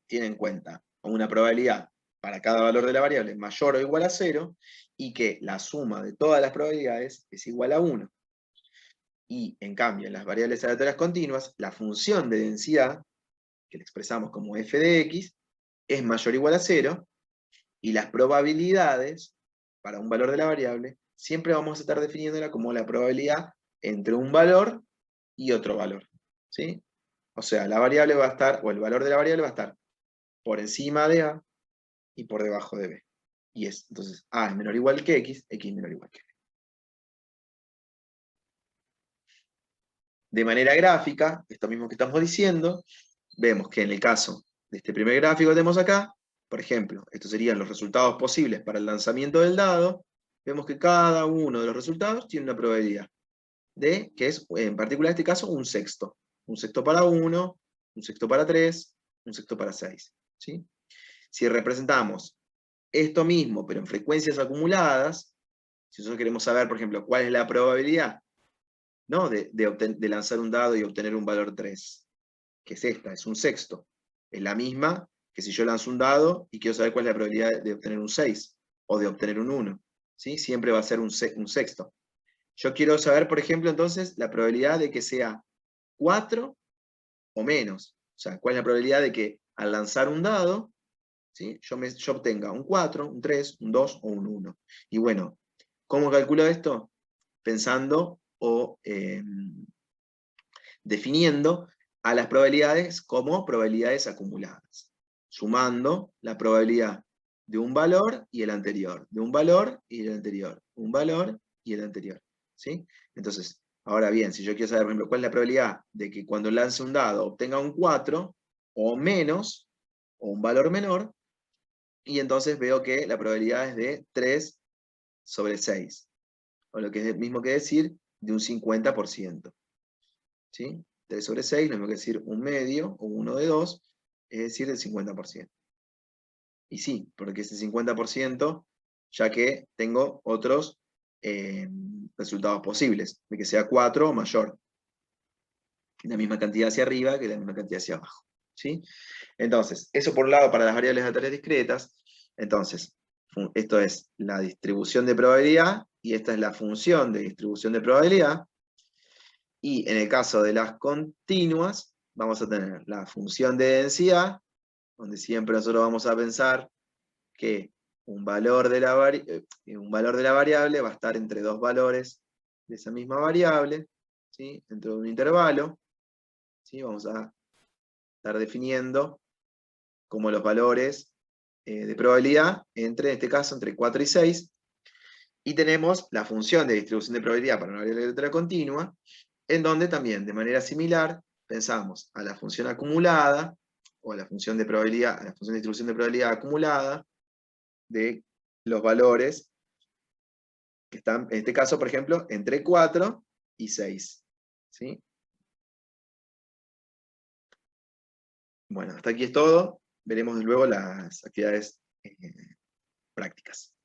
tiene en cuenta una probabilidad para cada valor de la variable mayor o igual a 0, y que la suma de todas las probabilidades es igual a 1. Y en cambio, en las variables aleatorias continuas, la función de densidad, que la expresamos como f de x, es mayor o igual a 0, y las probabilidades para un valor de la variable, siempre vamos a estar definiéndola como la probabilidad entre un valor y otro valor, ¿sí? O sea, la variable va a estar, o el valor de la variable va a estar por encima de A y por debajo de B. Y es, entonces, A es menor o igual que X, X menor o igual que B. De manera gráfica, esto mismo que estamos diciendo, vemos que en el caso de este primer gráfico que tenemos acá, por ejemplo, estos serían los resultados posibles para el lanzamiento del dado, vemos que cada uno de los resultados tiene una probabilidad de, que es, en particular en este caso, un sexto. Un sexto para 1, un sexto para 3, un sexto para 6. ¿Sí? Si representamos esto mismo, pero en frecuencias acumuladas, si nosotros queremos saber, por ejemplo, cuál es la probabilidad, ¿no? de lanzar un dado y obtener un valor 3, que es esta, es un sexto. Es la misma que si yo lanzo un dado y quiero saber cuál es la probabilidad de obtener un 6 o de obtener un 1. ¿Sí? Siempre va a ser un sexto. Yo quiero saber, por ejemplo, entonces, la probabilidad de que sea 4 o menos. O sea, cuál es la probabilidad de que al lanzar un dado, ¿sí? yo obtenga un 4, un 3, un 2 o un 1. Y bueno, ¿cómo calculo esto? Pensando o definiendo a las probabilidades como probabilidades acumuladas, sumando la probabilidad de un valor y el anterior, de un valor y el anterior, un valor y el anterior, ¿sí? Entonces, ahora bien, si yo quiero saber, por ejemplo, cuál es la probabilidad de que cuando lance un dado obtenga un 4 o menos, o un valor menor, y entonces veo que la probabilidad es de 3 sobre 6, o lo que es el mismo que decir de un 50%. ¿Sí? 3 sobre 6, lo mismo que decir un medio, o 1 de 2, es decir, el 50%. Y sí, porque es el 50%, ya que tengo otros resultados posibles, de que sea 4 o mayor. La misma cantidad hacia arriba que la misma cantidad hacia abajo. ¿Sí? Entonces, eso por un lado para las variables aleatorias discretas. Entonces, esto es la distribución de probabilidad, y esta es la función de distribución de probabilidad. Y en el caso de las continuas, vamos a tener la función de densidad, donde siempre nosotros vamos a pensar que un valor de la variable va a estar entre dos valores de esa misma variable, ¿sí? Dentro de un intervalo, ¿sí? Vamos a estar definiendo como los valores de probabilidad en este caso, entre 4 y 6. Y tenemos la función de distribución de probabilidad para una variable aleatoria continua, en donde también, de manera similar, pensamos a la función acumulada, o a la función de probabilidad, a la función de distribución de probabilidad acumulada, de los valores que están, en este caso, por ejemplo, entre 4 y 6. ¿Sí? Bueno, hasta aquí es todo. Veremos luego las actividades prácticas.